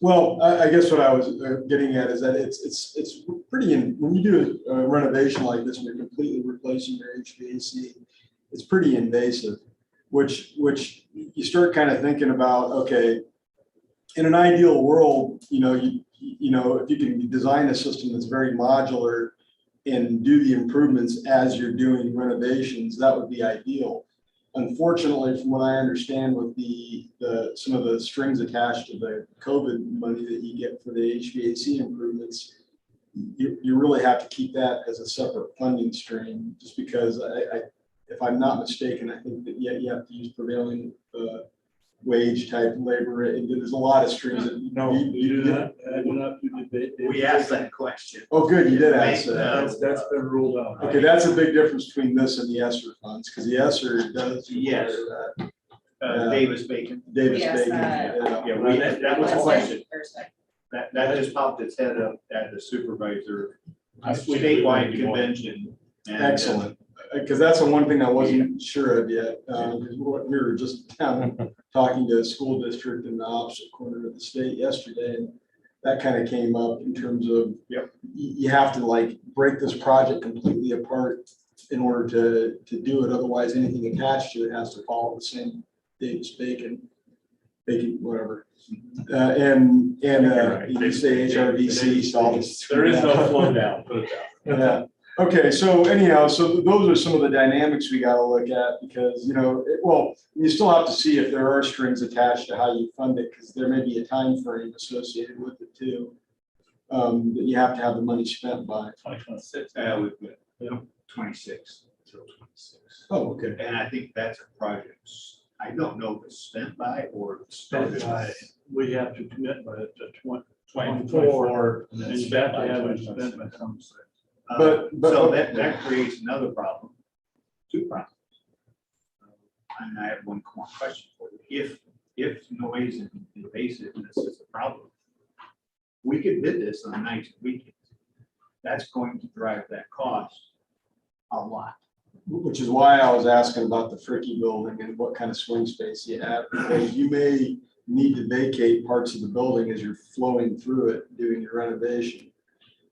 Well, I guess what I was getting at is that it's pretty, when you do a renovation like this, and you're completely replacing your HVAC, it's pretty invasive, which you start kind of thinking about, okay, in an ideal world, you know, if you can design a system that's very modular and do the improvements as you're doing renovations, that would be ideal. Unfortunately, from what I understand with some of the strings attached to the COVID money that you get for the HVAC improvements, you really have to keep that as a separate funding stream, just because if I'm not mistaken, I think that you have to use prevailing wage type labor, and there's a lot of strings that.
No, you do not. I do not.
We asked that question.
Oh, good, you did ask that.
That's been ruled out.
Okay, that's a big difference between this and the ESSER funds, because the ESSER does require
Yes.
that.
Davis Bacon.
Davis
Yes,
Bacon. Yeah.
That was a question.
Thursday.
That just popped its head up at the supervisor
Last week we
statewide
went to one.
convention. and,
Excellent, because that's the one thing I wasn't sure of yet, because we were just down talking to a school district in the opposite corner of the state yesterday, and that kind of came up in terms of, you have to like break this project completely apart in order to do it, otherwise anything attached to it has to follow the same Davis Bacon, whatever. You say HRDC, so all this.
There is no flow down, put it down.
Yeah. Okay, so anyhow, so those are some of the dynamics we gotta look at, because, you still have to see if there are strings attached to how you fund it, because there may be a time frame associated with it too. That you have to have the money spent by.
2026.
We've got 26 till 26.
Oh, okay.
And I think that's a project, I don't know if it's spent by or
Spent
started
by,
by.
we have to commit by the
2024.
and then you have to have it spent by some.
But-
So that creates another problem, two problems. And I have one more question for you. If noise and invasiveness is a problem, we could bid this on nights and weekends. That's going to drive that cost a lot.
Which is why I was asking about the Fricky building and what kind of swing space you have, because you may need to vacate parts of the building as you're flowing through it, doing your renovation.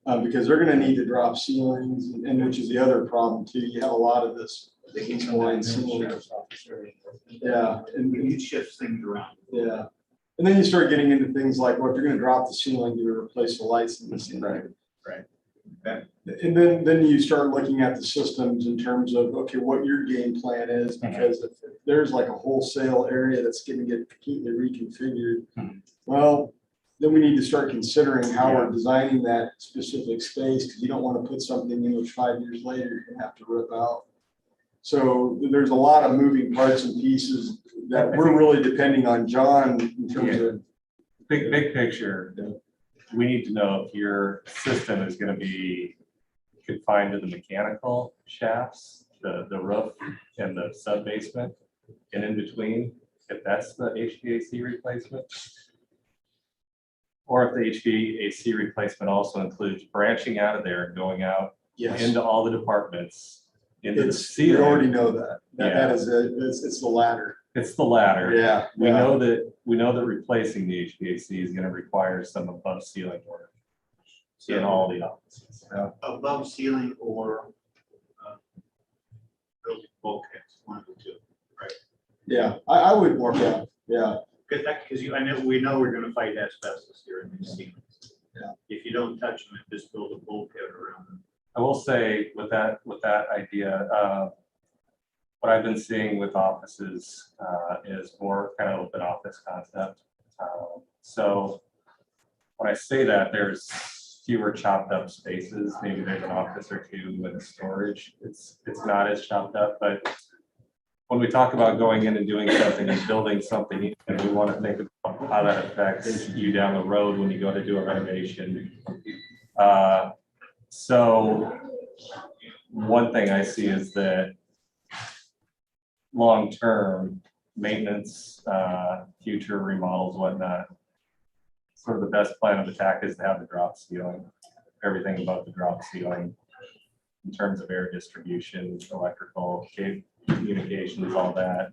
Because they're gonna need to drop ceilings, and which is the other problem too. You have a lot of this. Line ceiling. Yeah, and
You shift things around.
yeah. And then you start getting into things like, well, if you're gonna drop the ceiling, you replace the lights in the ceiling.
Right.
And then you start looking at the systems in terms of, okay, what your game plan is, because if there's like a wholesale area that's gonna get completely reconfigured, well, then we need to start considering how we're designing that specific space, because you don't want to put something in which 5 years later you're gonna have to rip out. So there's a lot of moving parts and pieces that we're really depending on John in terms of.
Big picture, we need to know if your system is gonna be confined to the mechanical shafts, the roof and the sub basement, and in between, if that's the HVAC replacement. Or if the HVAC replacement also includes branching out of there and going out
Yes,
into all the departments, into the
we already
ceiling.
know that. That is it's the latter.
It's the latter.
Yeah.
We know that replacing the HVAC is gonna require some above ceiling work in all the offices.
Above ceiling or building bulkheads, one of the two.
Yeah, I would work out. Yeah.
Because we know we're gonna fight asbestos here in these ceilings.
Yeah.
If you don't touch them, just build a bulkhead around them.
I will say with that idea, what I've been seeing with offices is more kind of open office concept. So when I say that, there's fewer chopped up spaces. Maybe there's an office or two with storage. It's not as chopped up, but when we talk about going in and doing something and building something, and we want to think about how that affects you down the road when you go to do a renovation. So one thing I see is that long-term maintenance, future remodels, whatnot, sort of the best plan of attack is to have the drop ceiling, everything above the drop ceiling in terms of air distribution, electrical, communications, all that.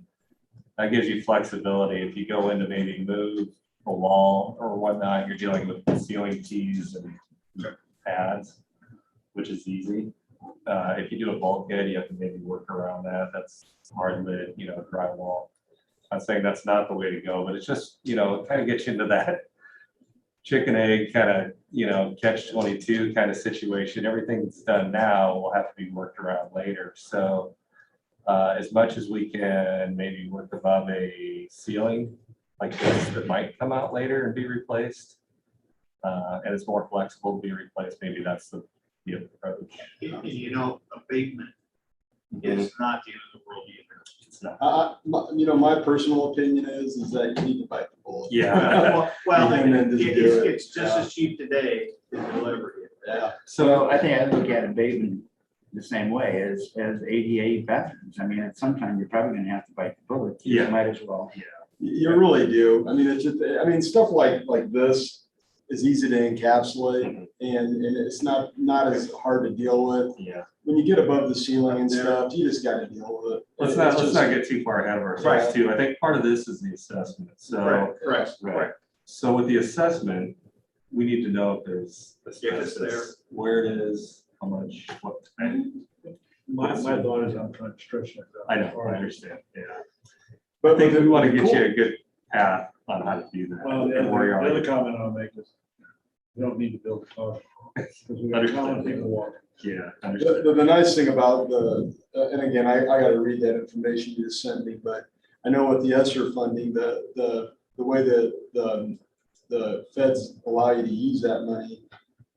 That gives you flexibility. If you go in to maybe move a wall or whatnot, you're dealing with ceiling tees and pads, which is easy. If you do a bulkhead, you have to maybe work around that. That's hard lid, drywall. I'm saying that's not the way to go, but it's just, it kind of gets you into that chicken egg kind of, catch-22 kind of situation. Everything that's done now will have to be worked around later. So as much as we can maybe work above a ceiling like this that might come out later and be replaced, and it's more flexible to be replaced, maybe that's the approach.
Abatement is not the end of the world either.
It's not.
My personal opinion is that you need to bite the bullet.
Yeah.
Well,
And then just do it.
it's just as cheap today to deliver it.
Yeah.
So I think I look at abatement the same way as ADA bathrooms. I mean, at some time, you're probably gonna have to bite the bullet. You
Yeah.
might as well.
You really do. I mean, it's just, stuff like this is easy to encapsulate and it's not as hard to deal with.
Yeah.
When you get above the ceiling and stuff, you just gotta deal with it.
Let's not get too far ahead of ourselves too. I think part of this is the assessment. So,
Correct.
So with the assessment, we need to know if there's
If it's there.
asbestos, where it is, how much, what.
My thought is I'm trying to stretch that out.
I know, I understand, yeah.
But
I think we want to get
cool.
you a good path on how to do that.
Well, the
and where you are.
other comment I'll make is, we don't need to build a car. Because we got common people walking.
Yeah, understand.
The nice thing about and again, I gotta read that information you just sent me, but I know with the ESSER funding, the way that the feds allow you to use that money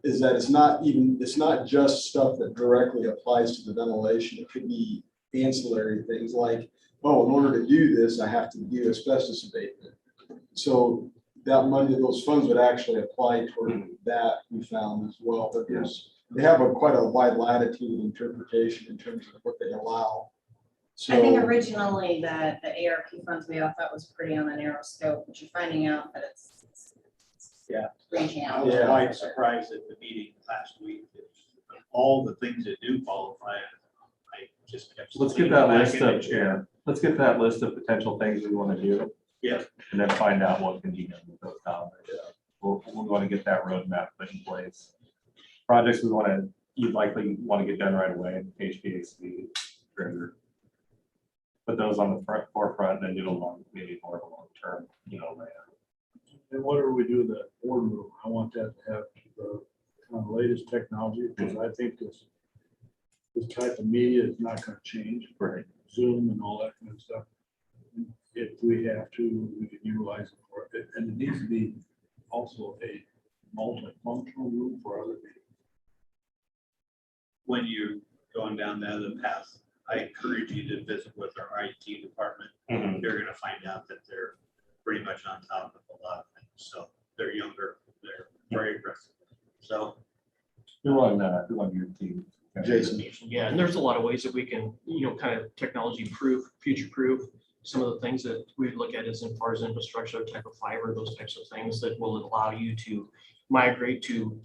is that it's not just stuff that directly applies to the ventilation. It could be ancillary things like, oh, in order to do this, I have to do asbestos abatement. So that money, those funds would actually apply toward that, we found as well. But they have quite a wide latitude of interpretation in terms of what they allow.
I think
So,
originally the ARP funds we all thought was pretty on a narrow scope, but you're finding out that it's
Yeah.
branching
I
out.
was
Yeah.
quite surprised at the meeting last week. All the things that do qualify, I just kept.
Let's get that
leaning back
list
in the
of,
chair.
let's get that list of potential things we want to do.
Yeah.
And then find out what can be done with those dollars. We'll want to get that roadmap put in place. Projects you'd likely want to get done right away, HVAC, trigger. Put those on the forefront and then do maybe more of a long term, layout.
And whatever we do in the boardroom, I want that to have the kind of latest technology, because I think this type of media is not gonna change.
Right.
Zoom and all that kind of stuff. If we have to, we can utilize it for it. And it needs to be also a multifunctional room for other meetings.
When you're going down the other path, I encourage you to visit with our IT department. You're gonna find out that they're pretty much on top of a lot of things. So they're younger, they're very aggressive. So
Who on your team?
Jason.
Yeah, and there's a lot of ways that we can, kind of technology proof, future proof. Some of the things that we look at is as far as infrastructure, type of fiber, those types of things that will allow you to migrate to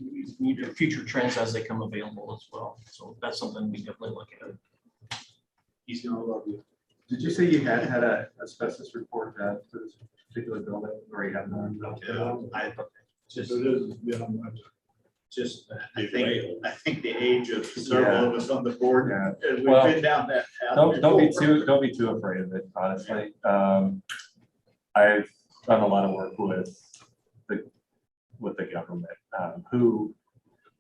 future trends as they come available as well. So that's something we definitely look at.
he's gonna love you.
Did you say you had a asbestos report for this particular building, or you have none?
I just,
So it is,
I think the age of several of us on the board,
Yeah.
we've
Well,
been down that path.
Don't be
before.
too afraid of it, honestly. I've done a lot of work with the government, who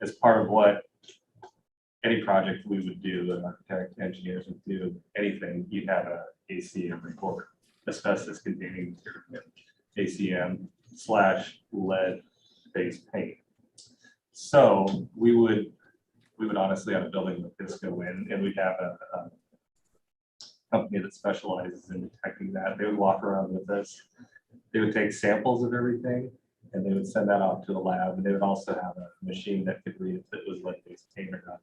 is part of what any project we would do, an architect, engineers would do, anything, you'd have a ACM report, asbestos containing material, ACM / lead-based paint. So we would honestly have a building like this go in, and we'd have a company that specializes in detecting that. They would walk around with us. They would take samples of everything, and they would send that off to the lab. And they would also have a machine that could read if it was lead-based paint or not.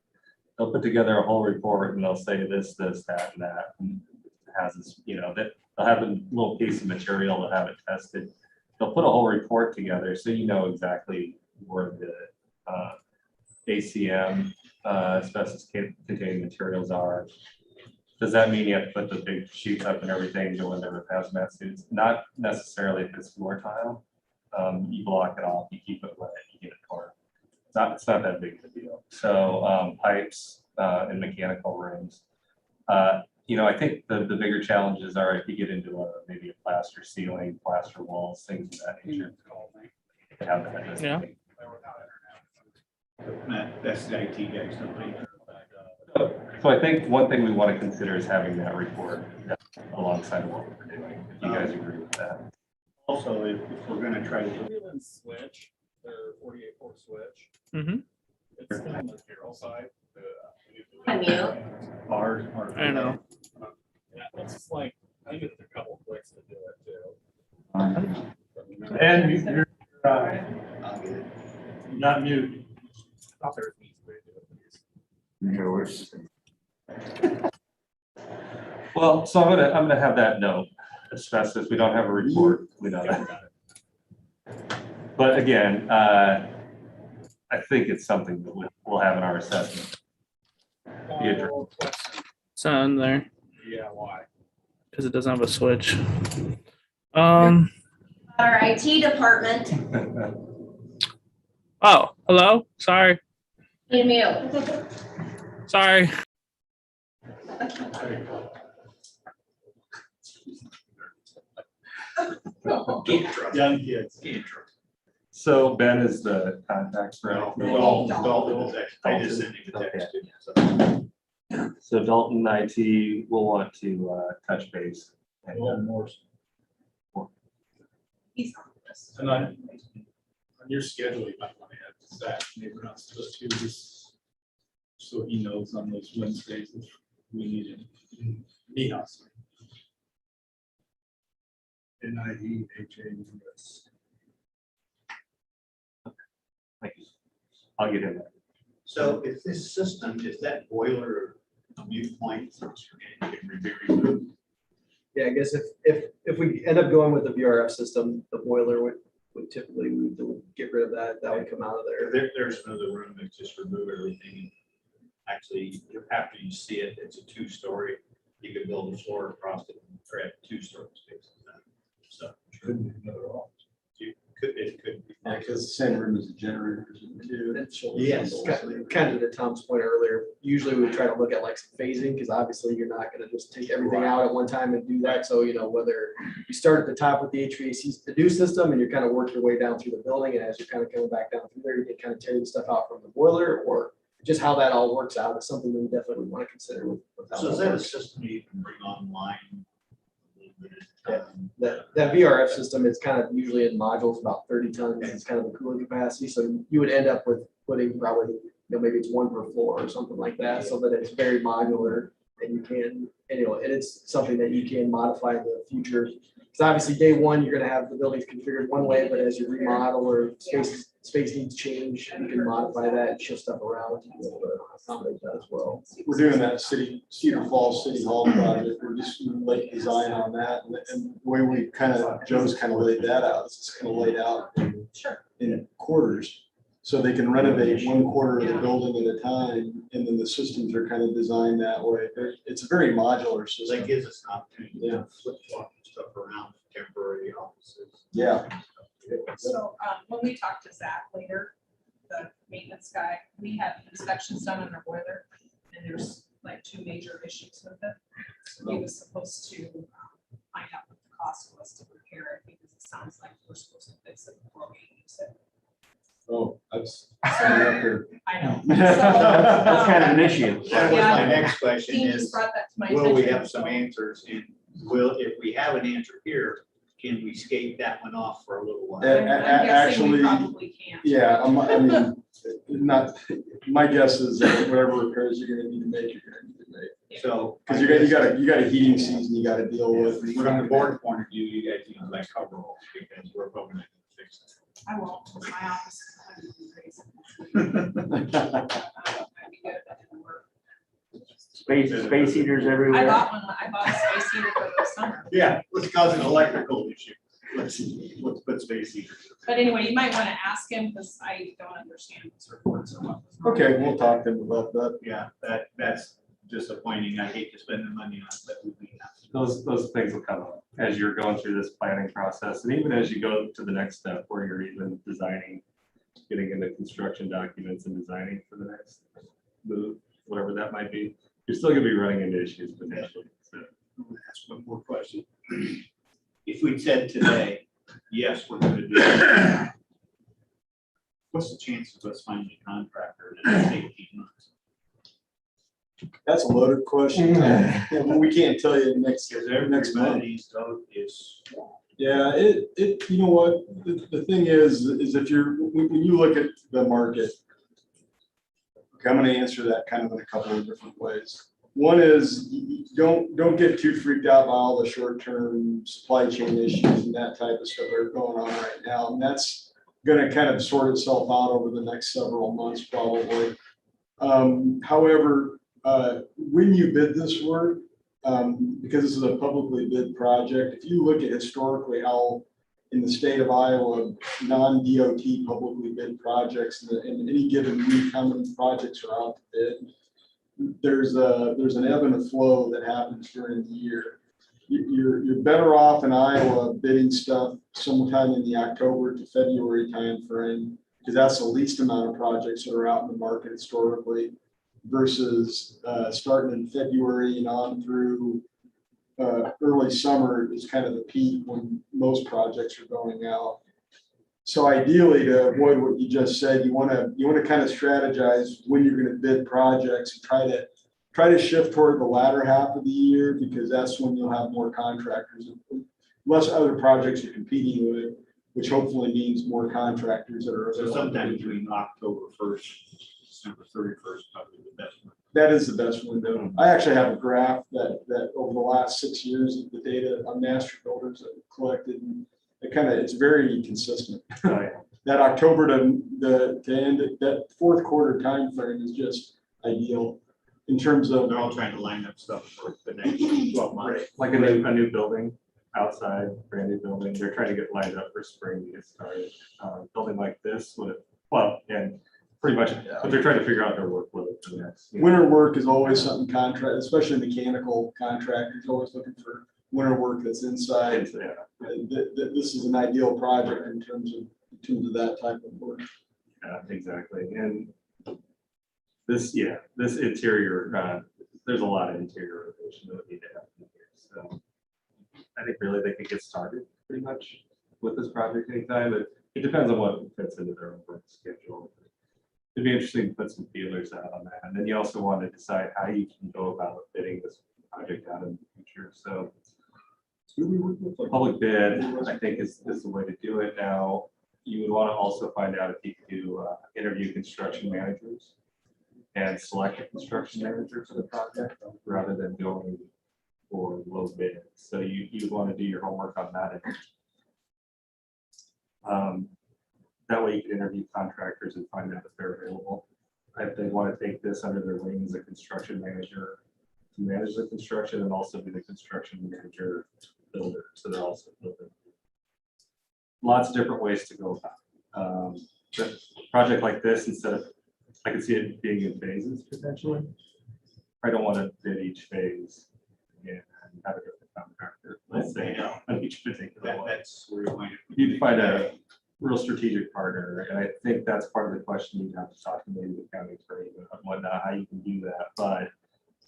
They'll put together a whole report, and they'll say this, that, and that. And it has this, that they'll have a little piece of material to have it tested. They'll put a whole report together, so you know exactly where the ACM asbestos containing materials are. Does that mean you have to put the big sheets up and everything, go in there with hazmat suits? Not necessarily if it's floor tile. You block it off, you keep it wet, you get it torn. It's not that big of a deal. So pipes and mechanical rooms. I think the bigger challenges are if you get into maybe a plaster ceiling, plaster walls, things of that nature.
Yeah.
That's the IT guys, somebody.
So I think one thing we want to consider is having that report alongside what we're doing. If you guys agree with that.
Also, if we're gonna try to.
Switch, their 48-port switch.
Mm-hmm.
It's still on the Carroll side.
I mute.
Ours.
I know.
Yeah, it's just like, I think it's a couple clicks to do it too.
And you're
I'll get it.
not mute.
Thought there was an easy way to do it.
Well, so I'm gonna have that note. Asbestos, we don't have a report. We know that. But again, I think it's something that we'll have in our assessment. Be addressed.
It's not in there
Yeah, why?
because it doesn't have a switch.
Our IT department,
Oh, hello. Sorry.
you mute.
Sorry.
Young kids.
So Ben is the contact for it.
I just sent him a text.
So Dalton IT will want to touch base. And,
He's on this.
And on your schedule, you might want to add that maybe not supposed to just so he knows on those Wednesdays if we need it. He knows.
NIEHAUS.
Thank you. I'll get in there.
So if this system, is that boiler a mute point and can be removed?
Yeah, I guess if we end up going with the VRF system, the boiler would typically, we would get rid of that. That would come out of there.
There's another room that just remove everything. Actually, after you see it, it's a 2-story. You could build a floor across it and create 2-story space. So
Couldn't be another option.
it could be.
Yeah, because the same room as the generators too.
Yes.
Kind of to Tom's point earlier, usually we try to look at like some phasing, because obviously you're not gonna just take everything out at one time and do that. So, whether you start at the top with the HVAC, the new system, and you're kind of working your way down through the building, and as you're kind of coming back down through there, you can kind of tear the stuff out from the boiler, or just how that all works out is something that we definitely want to consider with how
So is
that
that a
works.
system you can bring online? A little bit at a time?
That VRF system is kind of usually in modules, about 30 tons. It's kind of the cooling capacity. So you would end up with putting probably, maybe it's one per floor or something like that, so that it's very modular and you can, and it's something that you can modify in the future. Because obviously day one, you're gonna have the buildings configured one way, but as you remodel or space needs change, you can modify that and shift stuff around to be able to accommodate that as well.
We're doing that Cedar Falls City Hall project. We're just doing late design on that. And the way we Joe's kind of laid that out, it's kind of laid out in quarters. So they can renovate one quarter of the building at a time, and then the systems are kind of designed that way. It's a very modular
So
system.
that gives us an opportunity to flip flop stuff around temporary offices.
Yeah.
So when we talk to Zach later, the maintenance guy, we had inspections done on our boiler, and there's like 2 major issues with it. So he was supposed to find out what the cost was to repair it, because it sounds like we're supposed to fix it before we use it.
Oh, that's up there.
I know.
That's kind of an issue.
That was my next question
He
is,
just brought that to my attention.
will we have some
so-
answers? And if we have an answer here, can we skate that one off for a little while?
I'm guessing
Actually,
we probably can't.
yeah, I mean, my guess is that whatever repairs you're gonna need to make, you're gonna need to make.
So.
Because you got a heating season you gotta deal with.
From the board point of view, you guys use like Carroll because we're probably not gonna fix it.
I won't, 'cause my office is 100 degrees. I'd be good if that didn't work.
Space heaters
I
everywhere.
bought a space heater for the summer.
Yeah, let's cause an electrical issue. Let's put space heaters.
But anyway, you might want to ask him, because I don't understand these reports or what was wrong.
Okay, we'll talk to them about that.
Yeah, disappointing. I hate to spend the money on it, but we have to.
Those things will come up as you're going through this planning process, and even as you go to the next step where you're even designing, getting into construction documents and designing for the next move, whatever that might be, you're still gonna be running into issues potentially. So,
I'm gonna ask one more question. If we said today, yes, we're gonna do it, what's the chance of us finding a contractor in the next 18 months?
That's a loaded question. We can't tell you next
Because
month.
everybody's vote is.
Yeah, you know what, the thing is if when you look at the market, okay, I'm gonna answer that kind of in a couple of different ways. One is, don't get too freaked out by all the short-term supply chain issues and that type of stuff that are going on right now. And that's gonna kind of sort itself out over the next several months, probably. However, when you bid this work, because this is a publicly bid project, if you look at historically how in the state of Iowa, non-DOT publicly bid projects, in any given week, how many projects are out to bid, there's an ebb and a flow that happens during the year. You're better off in Iowa bidding stuff sometime in the October to February timeframe, because that's the least amount of projects that are out in the market historically, versus starting in February and on through early summer is kind of the peak when most projects are going out. So ideally, to avoid what you just said, you want to kind of strategize when you're going to bid projects and try to shift toward the latter half of the year, because that's when you'll have more contractors, less other projects you're competing with, which hopefully means more contractors that are
So
available.
sometime between October 1st, December 31st, probably the best one.
That is the best window. I actually have a graph that over the last 6 years of the data on master builders that we've collected, and it's very consistent. That October to end, that fourth quarter timeframe is just ideal in terms of.
They're all trying to line up stuff for the next 12 months.
like a new building outside, brand new building, they're trying to get lined up for spring to get started. Building like this and pretty much, but they're trying to figure out their workload for the next.
Winter work is always something especially mechanical contractors, always looking for winter work that's inside. This is an ideal project in terms of that type of work.
Yeah, exactly. And this interior, there's a lot of interior renovation that would need to happen here. So I think really they could get started pretty much with this project anytime, but it depends on what fits into their own work schedule. It'd be interesting to put some feelers out on that. And then you also want to decide how you can go about bidding this project out in the future. So public bid, I think, is the way to do it now. You would want to also find out if you could do interview construction managers and select a construction manager for the project rather than going for low bid. So you want to do your homework on that. That way you can interview contractors and find out if they're available. If they want to take this under their wing as a construction manager to manage the construction and also be the construction manager builder. So they're also building. Lots of different ways to go about it. A project like this, I could see it being in phases potentially. I don't want to bid each phase and have a different contractor, let's say, on each particular one.
That's where you're going.
You need to find a real strategic partner, and I think that's part of the question you have to talk to maybe the county attorney and whatnot, how you can do that. But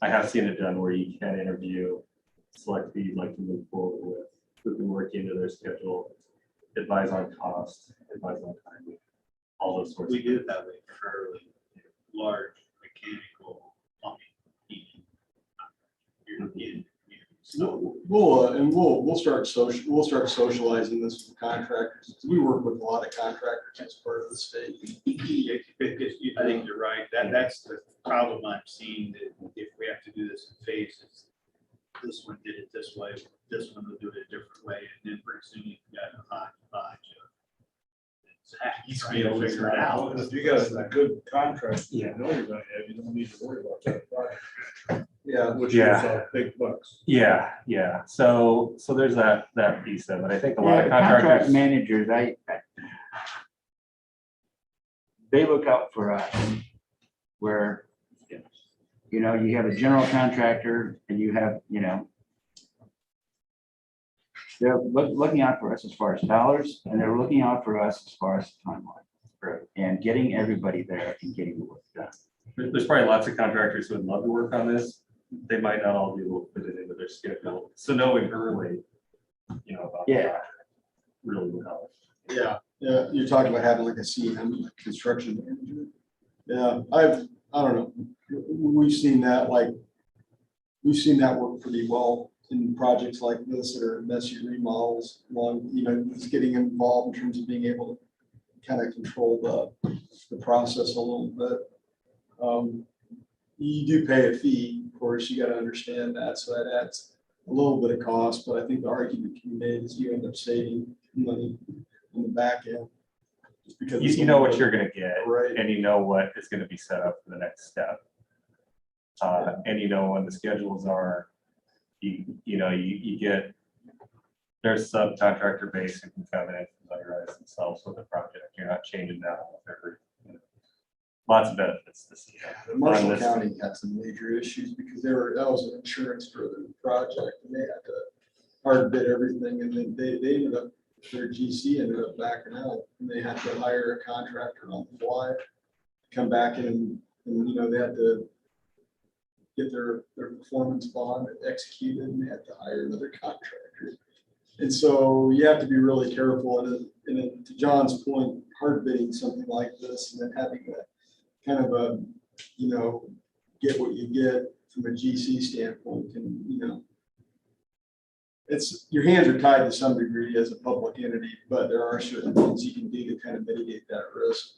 I have seen it done where you can interview, select who you'd like to move forward with, who can work into their schedule, advise on cost, advise on timing, all those sorts.
We do have a fairly large mechanical plumbing heating.
We'll start socializing this with contractors. We work with a lot of contractors as part of the state.
I think you're right. That's the problem I'm seeing, that if we have to do this in phases, this one did it this way, this one will do it a different way, and then pretty soon you've got a hodgepodge of he's trying to figure it out.
If you got a good contract,
Yeah.
you know you're gonna have, you don't need to worry about that project.
Yeah.
Which
Yeah.
is big bucks.
Yeah. So there's that piece of it. I think a lot
Yeah,
of
the contract
contractors.
managers, they look out for us where, know, you have a general contractor and you have, you know, they're looking out for us as far as dollars, and they're looking out for us as far as timeline. And getting everybody there and getting the work done.
There's probably lots of contractors who would love to work on this. They might not all be able to put it into their schedule. So knowing early, you know, about the
Yeah.
project really would help.
Yeah, yeah, you're talking about having like a CM, like construction manager. Yeah, I don't know, we've seen that, like, we've seen that work pretty well in projects like this that are messy remodels, long, you know, it's getting involved in terms of being able to kind of control the process a little bit. You do pay a fee, of course, you gotta understand that, so that adds a little bit of cost, but I think the argument can be made is you end up saving money on the back end. Just because it's
You know what you're gonna get,
Right.
and you know what is gonna be set up for the next step. And you know when the schedules are, you know, you get, there's subcontractor base who can come in and familiarize themselves with the project. You're not changing that all every, you know, lots of benefits to see.
Marshall
this.
County had some major issues because that was an insurance driven project and they had to hard bid everything and then they ended up, their GC ended up backing out and they had to hire a contractor on the fly, come back in and you know, they had to get their performance bond executed and they had to hire another contractor. And so you have to be really careful and to John's point, hard bidding something like this and then having that kind of a, you know, get what you get from a GC standpoint and, you know, it's, your hands are tied to some degree as a public entity, but there are certain things you can do to kind of mitigate that risk.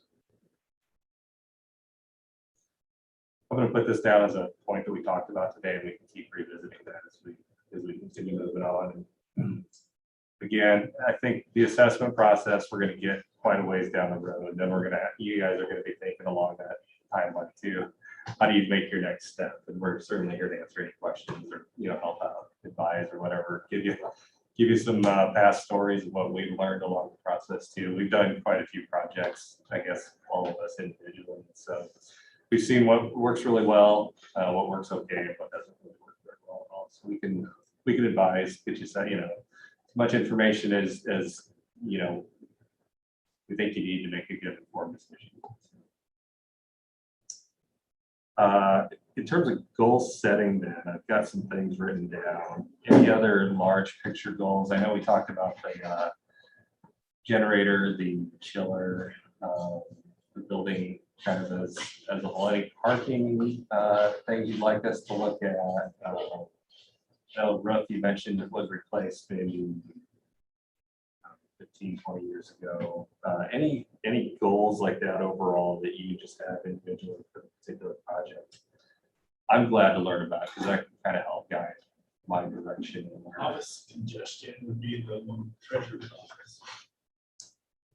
I'm gonna put this down as a point that we talked about today, and we can keep revisiting that as we continue moving on. And again, I think the assessment process, we're gonna get quite a ways down the road, and then you guys are gonna be thinking along that timeline too. How do you make your next step? And we're certainly here to answer any questions or, you know, help out, advise or whatever, give you some past stories of what we've learned along the process too. We've done quite a few projects, I guess, all of us individually. So we've seen what works really well, what works okay, and what doesn't really work very well at all. So we can advise, get you some, you know, as much information as you know, we think you need to make a good informed decision. In terms of goal setting, then I've got some things written down. Any other large picture goals? I know we talked about the generator, the chiller, the building kind of as a whole. Any parking things you'd like us to look at? Ruff, you mentioned it was replaced maybe 15, 20 years ago. Any goals like that overall that you just have individually for a particular project? I'm glad to learn about because that can kind of help guide my direction.
Office congestion would be the one treasurer's office.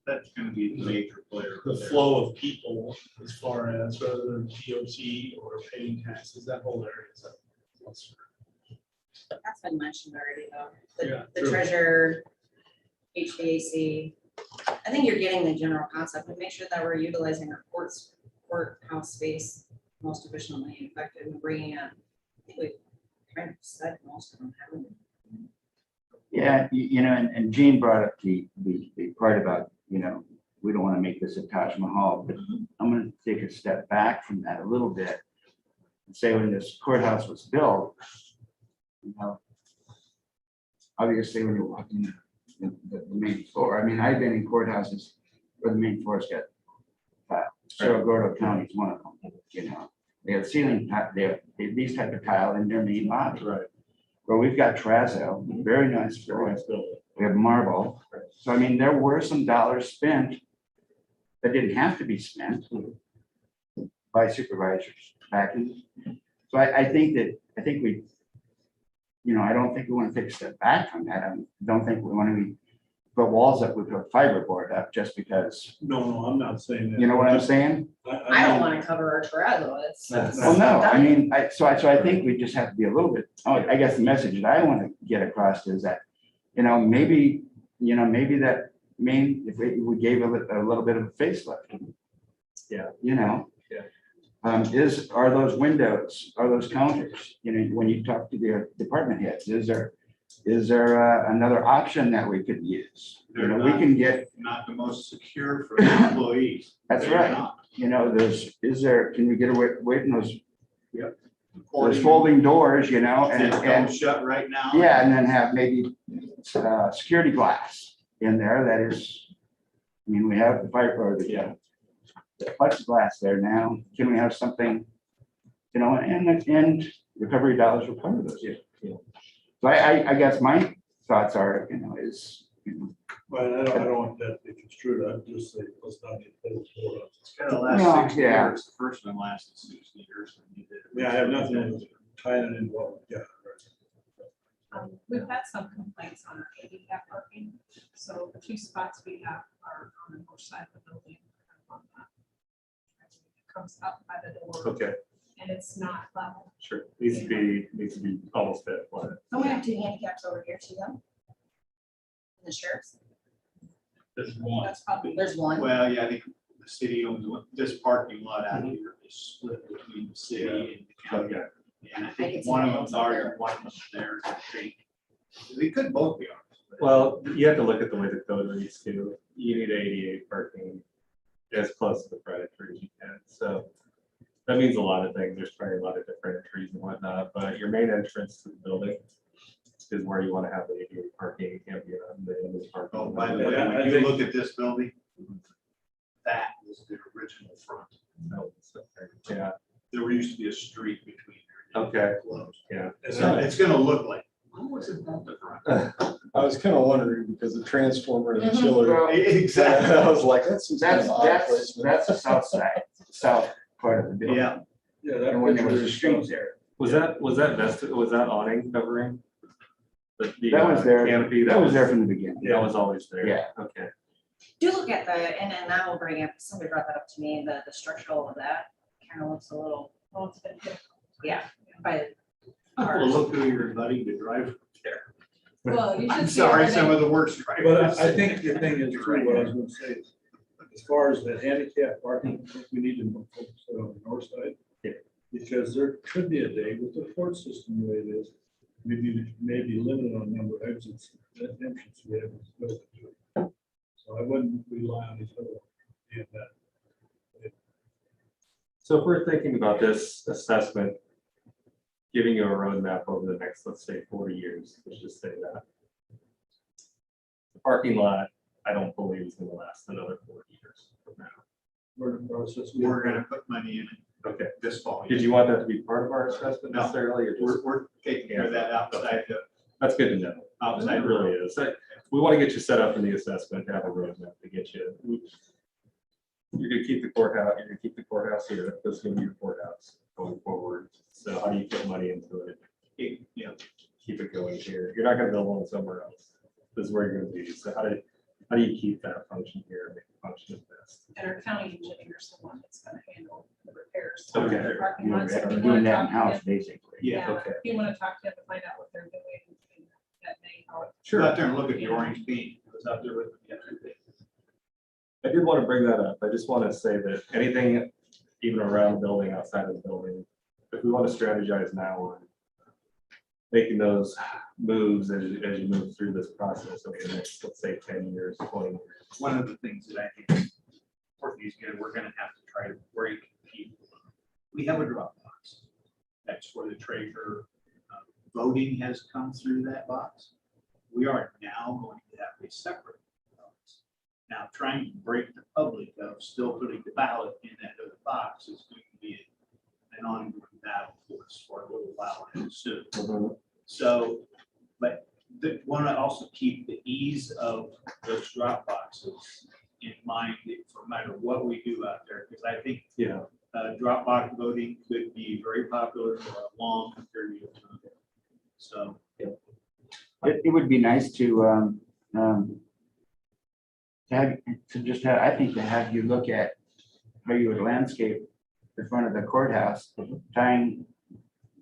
That's gonna be the major player.
The
there.
flow of people as far as whether they're DOT or paying taxes, that whole area is a cluster.
That's been mentioned already though.
Yeah,
The
true.
treasurer, HVAC. I think you're getting the general concept and make sure that we're utilizing our courthouse space most efficiently and effective and bringing in. I think we kind of said most of them haven't.
Yeah, you know, and Gene brought up the part about, you know, we don't want to make this a Taj Mahal, but I'm going to take a step back from that a little bit and say when this courthouse was built, you know, obviously when you walk in the main floor, I mean, I've been in courthouses where the main floor's got tile. Cerro Gordo County is one of them, you know. They have ceiling, they have these type of tile in their main lobby.
Right.
Where we've got terrazzo, very nice floor. We have marble. So I mean, there were some dollars spent that didn't have to be spent by supervisors back in. So I think we, you know, I don't think we want to take a step back from that. I don't think we want to put walls up, we put fiberboard up just because,
No, I'm not saying that.
you know what I'm saying?
I don't want to cover our terrazzo. It's.
Well, no, I mean, so I think we just have to be a little bit, I guess the message that I want to get across is that, you know, maybe that if we gave a little bit of a facelift.
Yeah.
You know?
Yeah.
Are those windows, are those counters, you know, when you talk to the department heads, is there another option that we could use? You know, we can get,
Not the most secure for the employees.
that's
They're
right.
not.
You know, can we get away from those
According to-
folding doors, you know,
It's
and
shut right now.
yeah, and then have maybe security glass in there that is, I mean, we have the fire or the plexiglass there now. Can we have something, you know, and recovery dollars will cover those. So I guess my thoughts are, you know, is, you know,
But I don't want that to be construed. I'd just say, let's not get those four up.
It's kind of last
Well,
60
yeah.
years. The first one lasted 60 years. when you did it.
Yeah, I have nothing to tie it in what we got.
We've had some complaints on our handicap parking, so the 2 spots we have are on the north side of the building. On that. It comes up by the door
Okay,
and it's not level.
sure. Needs to be almost that flat.
Don't we have 2 handicaps over here too, though? The sheriff's,
There's one.
That's probably.
there's one.
Well, yeah, I think the city owns one. This parking lot out here is split between the city and the county.
Okay.
And I
I
think
could see
one of
that
them's
over
ours
there.
and one of them's theirs, I think. They could both be ours. but-
Well, you have to look at the way the code reads too. You need ADA parking as close to the predator as you can. So that means a lot of things. There's probably a lot of different trees and whatnot, but your main entrance to the building is where you want to have the ADA parking. You can't be on the end of the parking.
Oh, by the way,
Yeah, I
when you
think-
look at this building, that was the original front.
Yeah,
There used to be a street between there.
Okay.
Closed.
yeah.
So it's gonna look like, what was it about the front?
I was kind of wondering because the transformer and the
Mhm.
chiller.
Exactly.
I was like, that's.
that's the south side, south part of the building.
Yeah.
Yeah, that.
And when there was a
picture is-
street there.
Was that vested, was that awning covering? The
That was there,
canopy,
that was there from the beginning.
That was always there.
Yeah.
Okay.
Do look at and I will bring up, somebody brought that up to me, the structural of that kind of looks a little,
Well, it's been hit.
yeah, by.
Well, look who you're inviting to drive there.
Well, you
I'm
should see
sorry,
everything.
some of the worst
But
drivers.
I think the thing is, too, what I was gonna say, is, as far as the handicap parking, I think we need to focus it on the north side.
Yeah.
Because there could be a day with the court system the way it is, maybe limited on number of exits, that entrance we have. is built into it. So I wouldn't rely on these other ones. Yeah, that.
So if we're thinking about this assessment, giving you a roadmap over the next, let's say, 40 years, let's just say that. The parking lot, I don't believe is gonna last another 40 years from now.
We're in the process.
We're gonna put money in it
Okay.
this fall.
Did you want that to be part of our assessment
No.
necessarily, or just?
We're taking care of that outside the,
That's good to know.
outside
It really is. We want to get you set up in the assessment, have a roadmap to get you. You're gonna keep the courthouse, here. This is gonna be your courthouse going forward. So how do you put money into it?
Yeah.
Keep it going here. You're not gonna build one somewhere else. This is where you're gonna be. So how do you keep that function here and make it function at best?
And our county engineer is the one that's gonna handle the repairs.
Okay.
of the parking lots. If you
We're
wanna
doing that
talk to
in-house,
him-
basically.
Yeah, okay.
If you wanna talk to him to find out what they're doing, that may help.
Go out there and look at the orange bean. I was out there with them yesterday.
I did want to bring that up. I just want to say that anything, even around the building, outside of the building, if we want to strategize now on making those moves as you move through this process over the next, let's say, 10 years, 20 years.
One of the things that I think Courtney's we're gonna have to try to break people. We have a drop box. That's where the treasurer voting has come through that box. We are now going to have a separate box. Now, trying to break the public of still putting the ballot in that other box is going to be an ongoing battle for us for a little while and soon. So, but want to also keep the ease of those drop boxes in mind no matter what we do out there, because I think
Yeah.
Drop box voting could be very popular for a long period of time. So.
It would be nice to I think to have you look at how you would landscape the front of the courthouse, tying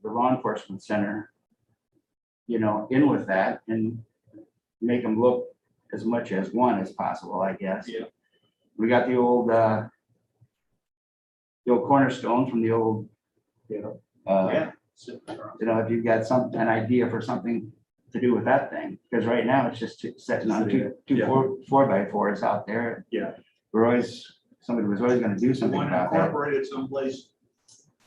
the law enforcement center, you know, in with that and make them look as much as one as possible, I guess.
Yeah.
We got the old the old cornerstone from the old,
Yeah.
uh, you know, if you've got an idea for something to do with that thing, because right now it's just sitting on two
Yeah.
4x4s out there.
Yeah.
Somebody was always gonna do something
Want to
about that.
incorporate it someplace.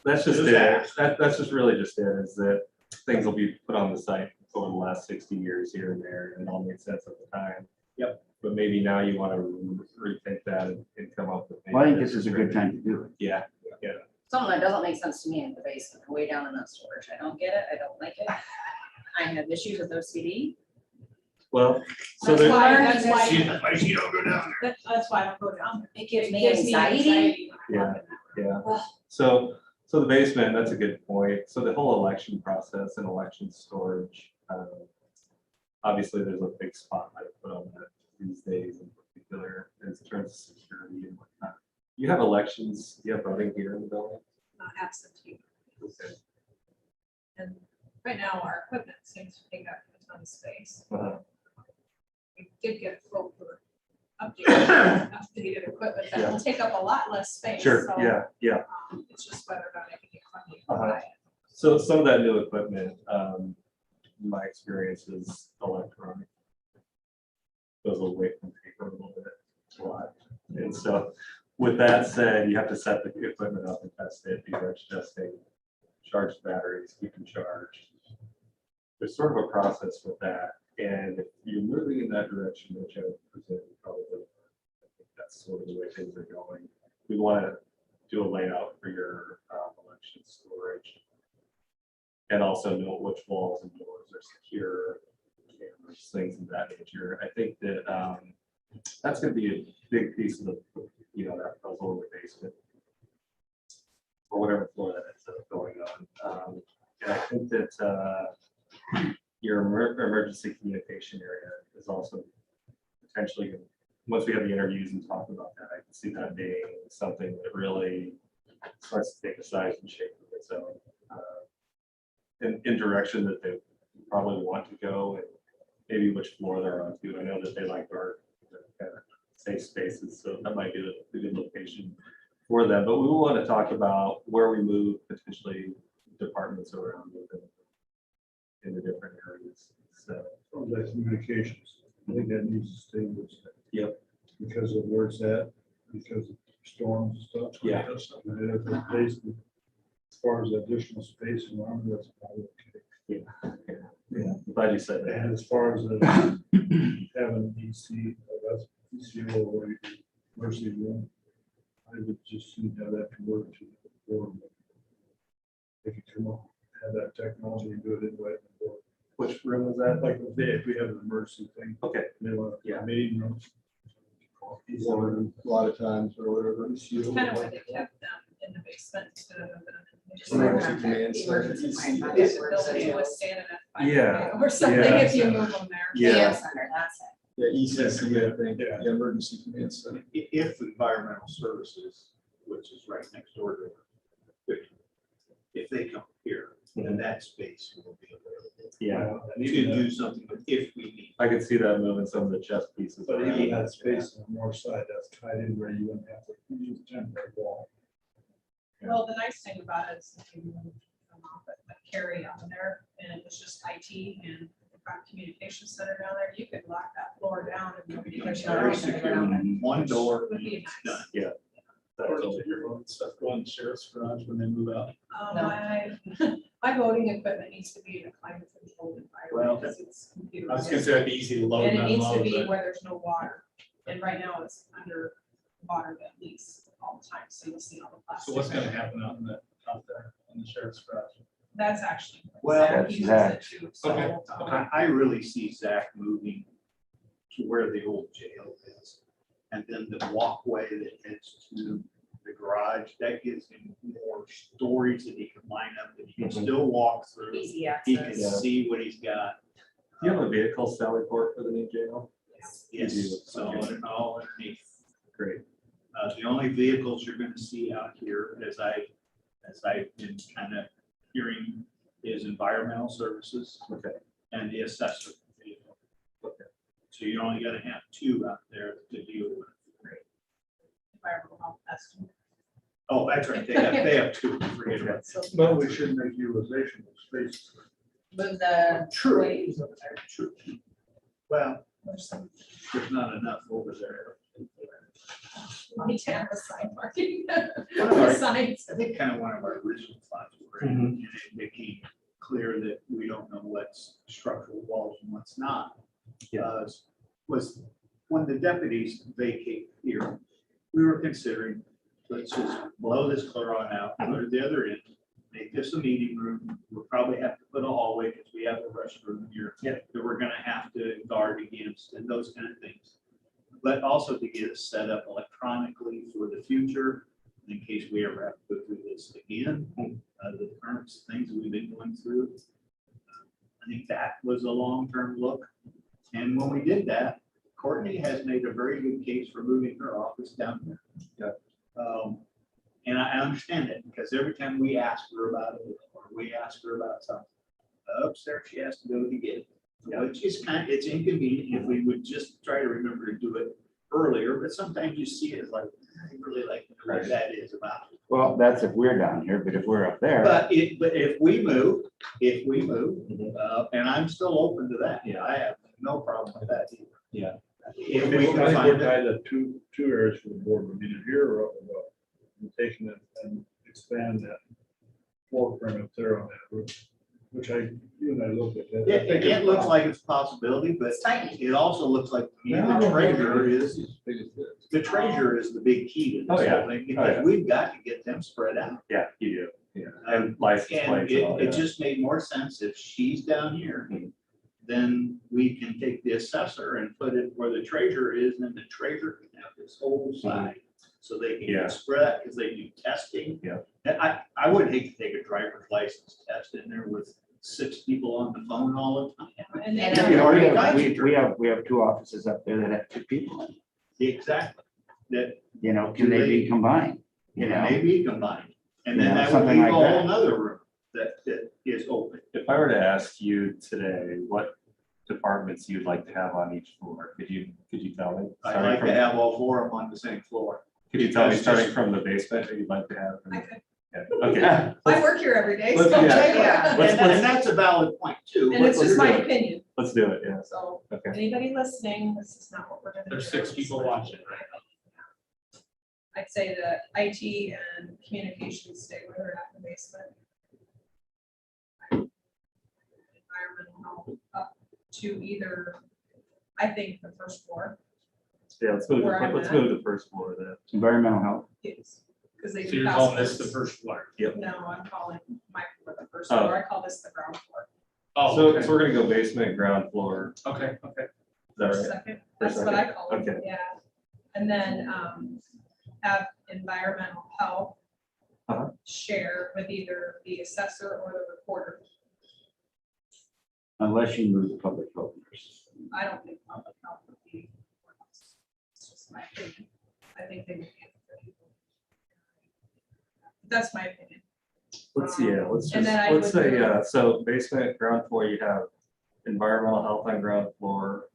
That's just
Just
it.
ask.
That's just really just it, is that things will be put on the site over the last 60 years here and there, and it all made sense at the time.
Yep.
But maybe now you want to rethink that and come up with.
Well, I think this is a good time to do it.
Yeah,
Something that doesn't make sense to me in the basement, way down in that storage. I don't get it. I don't like it. I have issues with OCD.
well, so
That's
there,
why, that's why,
You don't go down there.
that's why I don't go down there.
It gives
It
me
gives
anxiety.
when I walk in that room.
yeah. So the basement, that's a good point. So the whole election process and election storage, obviously there's a big spotlight put on that these days, in particular, in terms of security and whatnot. You have elections, you have voting here in the building?
Absentee.
Okay.
And right now, our equipment seems to take up a ton of space.
Uh-huh.
We did get a quote for updated equipment that will take up a lot less space.
Sure,
so,
yeah.
It's just whether or not I can get funding to
Uh-huh.
buy it.
So some of that new equipment, my experience is electronic. Goes away from paper a little bit, a lot. And so with that said, you have to set the equipment up and test it, do edge testing, charge the batteries, keep them charged. There's sort of a process with that. And if you're moving in that direction, which I would present probably, I think that's sort of the way things are going. We want to do a layout for your election storage. And also know which walls and doors are secure, cameras, things of that nature. I think that that's going to be a big piece of the, that puzzle in the basement. Or whatever floor that ends up going on. And I think that your emergency communication area is also potentially, once we have the interviews and talk about that, I can see that being something that really starts to take a size and shape of its own. In direction that they probably want to go, and maybe which floor they're on to. I know that they like our kind of safe spaces, so that might be a good location for them. But we want to talk about where we move potentially departments around in the different areas. So
That communications, I think that needs to stay with that.
Yep.
Because of where it's at, because of storms and stuff.
Yeah.
And if it's basically, as far as additional space around, that's probably okay.
yeah, glad you said that.
And as far as having an EC, that's ECO or emergency room, I would just need to have that converted to the board. If you come up, have that technology and do it in way.
Which room is that?
Like if we have an emergency thing,
Okay,
they want
Yeah.
a meeting room.
Or a lot of times or whatever.
It's kind of where they kept them in the basement instead of
Emergency command center.
Emergency command
If
center.
the building was standing at fire
Yeah.
or something,
Yeah.
if you move them there.
Yeah.
Command center, that's it.
Yeah, ECC, I think,
Yeah.
the emergency command center.
If environmental services, which is right next door to it, if they come here, then that space will be available
yeah,
to do something with if we need.
I could see that moving some of the chess pieces.
But
around.
even that space on the north side, that's tied in where you wouldn't have to use a temporary wall.
Well, the nice thing about it is if you move them off at Carry on there and it was just IT and the communication center down there, you could lock that floor down and nobody could.
There's no
Very
reason to go
secure.
down there.
One door,
Would be
it's
nice.
done.
Yeah.
Or does your own stuff go in the sheriff's garage when they move out?
No.
My voting equipment needs to be in a climate controlled
Well,
environment because it's computer.
I was gonna say it'd be easy to load
And it
and
needs to
unload,
be
but
where there's no water. And right now it's under water that leaks all the time. So you'll see all the plastic.
so what's gonna happen out there in the sheriff's garage?
That's actually.
Well,
Zach uses
Zach.
it too, so,
Okay.
I really see Zach moving to where the old jail is. And then the walkway that heads to the garage, that gives him more storage that he can line up, that he can still walk through.
Easy
He can
access.
see what he's got.
Do you have a vehicle Sally Port for the new jail?
Yes,
You do.
so all underneath.
Great.
The only vehicles you're gonna see out here, as I've been kind of hearing, is environmental services.
Okay.
And the assessor vehicle.
Okay.
So you're only gonna have two out there to deal with.
environmental health estimate.
Oh, that's right, they have two, forget about it.
So
But we should make utilization of space.
Move the
True.
waves over there.
True. Well,
there's some,
there's not enough over there.
we can have a sign marking.
One of our-
Signs.
I think kind of one of our original thoughts were, and it became clear that we don't know what's structural walls and what's not. Was when the deputies vacate here, we were considering, let's just blow this clear on out, go to the other end, make this a meeting room. We'll probably have to put a hallway because we have a restroom here.
Yeah.
That we're gonna have to guard against and those kind of things. But also to get it set up electronically for the future, in case we ever have to go through this again. The current things that we've been going through. I think that was a long-term look. And when we did that, Courtney has made a very good case for moving her office down there. And I understand it because every time we ask her about it, or we ask her about something, upstairs she has to go to get it. Which is kind of, it's inconvenient if we would just try to remember to do it earlier, but sometimes you see it like, I really like to know what that is about.
Well, that's if we're down here, but if we're up there,
But if we move, and I'm still open to that, I have no problem with that either.
Yeah.
If
I
we
think
can
we're
find it,
tied to two areas for the board, room, either here or up above. And taking it and expand that footprint up there on that roof, which you and I looked at. that. I think
it looks like it's a possibility, but
It's tiny.
it also looks like to me the treasurer is, the big key to
Oh,
this
yeah.
whole thing,
Oh,
because
yeah.
we've got to get them spread out.
Yeah, you do. Yeah. And license
And
plates. and all
it
that.
just made more sense if she's down here, then we can take the assessor and put it where the treasurer is, and the treasurer can have this whole side. So they can
Yeah.
get spread, because they do testing.
Yeah.
And I would hate to take a driver's license test in there with 6 people on the phone all the time.
And
And
then,
then-
already
we have two offices up there that have two people in.
Exactly. That
You know, can they be combined? You know,
may be combined. And then
Yeah,
that would
something
leave a
like that.
whole nother room that is open.
If I were to ask you today, what departments you'd like to have on each floor, could you tell me?
I'd
Starting
like
from-
to have all 4 of them on the same floor.
Could you tell me,
That's
starting
just-
from the basement, that you'd like to have?
I could,
Yeah, okay.
I work here every day, so.
Let's- yeah.
Yeah.
Let's-
And that's a valid point too.
And it's just my
do it.
opinion,
Let's do it, yeah.
so
Okay.
anybody listening, this is not what we're gonna do.
There's 6 people watching right now.
I'd say that IT and communications stay where they're at in the basement. Environmental health up to either, I think, the first floor.
Yeah, let's move
Where I'm
to
at.
the first floor then.
environmental health.
Yes. Because they
So
do.
you're calling this the
passwords.
first floor?
No, I'm calling my floor the first
Oh.
floor. I call this the ground floor.
Oh,
So
okay.
we're gonna go basement, ground floor, is
Okay.
that right?
Second, that's what I call it,
Okay.
yeah. And then have environmental health
Uh-huh.
share with either the assessor or the recorder.
Unless you move the public health nurse.
I don't think public health would be. It's just my opinion. I think they would be. That's my opinion.
Let's just,
And then I
let's
would
say,
move-
so basement, ground floor, you have environmental health on ground floor,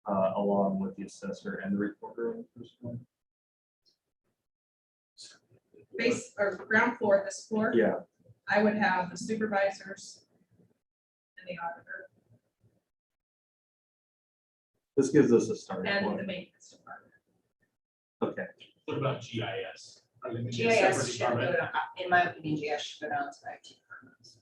along with the assessor and the recorder on the first one.
Base or ground floor, this floor,
Yeah,
I would have the supervisors and the auditor
this gives us a starting
and the
point.
maintenance department.
Okay,
What about GIS? Are they gonna be a
GIS
separate
should go
department?
down, in my opinion, GIS should go down to the IT departments.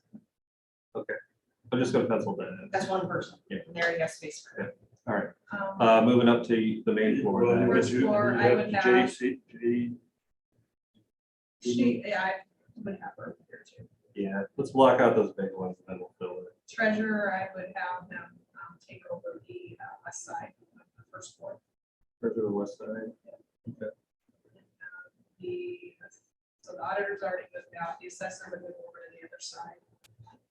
I'm just gonna pencil that in.
That's one person.
Yeah.
And they already have space for it.
All right, moving up to the main floor. then.
First floor, I would have- Yeah, I would have her here too.
Yeah, let's block out those big ones and then we'll fill it.
Treasurer, I would have them take over the west side of the first floor.
Further to the west side.
The, so the auditor's already moved out, the assessor would move over to the other side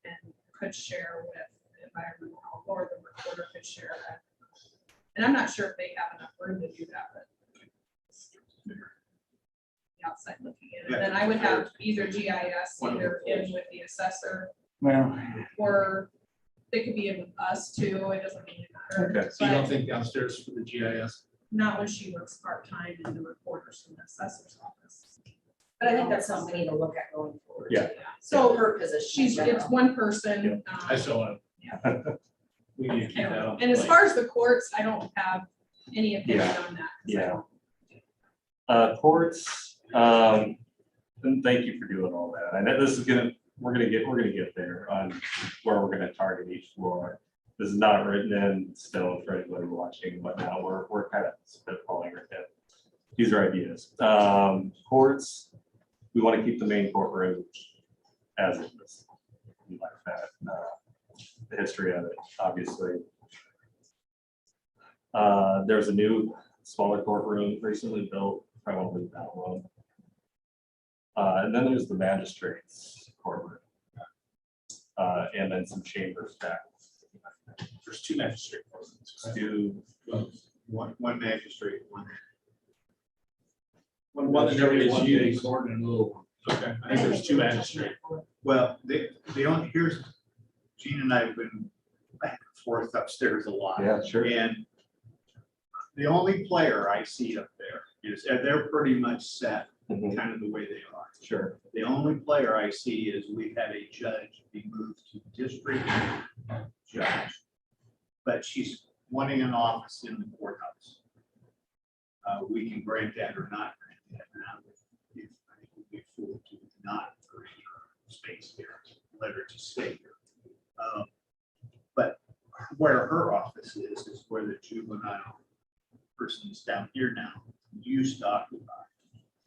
and could share with the environmental health, or the recorder could share that. And I'm not sure if they have enough room to do that, but the outside looking in, and then I would have either GIS, either in with the assessor,
Well,
or they could be in with us too, it doesn't really matter.
Okay.
So you don't
But
think downstairs for the GIS?
not when she works part-time in the recorder's and the assessor's office.
But I think that's something we need to look at going forward.
Yeah.
So
Her position.
she's,
in
it's
general.
one person.
I still want. We need to keep that on.
And as far as the courts, I don't have any opinion
Yeah.
on that. 'cause I
Yeah.
don't-
Courts, and thank you for doing all that. I know this is we're gonna get there on where we're gonna target each floor. This is not written in stone for anybody watching, but now we're kind of spitballing right now. These are ideas. Courts, we want to keep the main courtroom as it is. We like that, the history of it, obviously. There's a new smaller courtroom recently built, I won't leave that one. And then there's the magistrates courtroom. And then some chambers back.
There's 2 magistrate courts.
Do,
One magistrate, one.
One that never gets
One
used.
big court and a little one. Okay, I think there's 2 magistrate.
Well, the only, Gene and I have been back and forth upstairs a lot.
yeah, sure.
And the only player I see up there is, and they're pretty much set,
Mhm.
kind of the way they are.
Sure.
The only player I see is we've had a judge be moved to district judge. But she's wanting an office in the courthouse. We can grant that or not grant that now. If I think we'd be fooled to not grant her space here, let her just stay here. But where her office is where the juvenile person is down here now, used to occupy.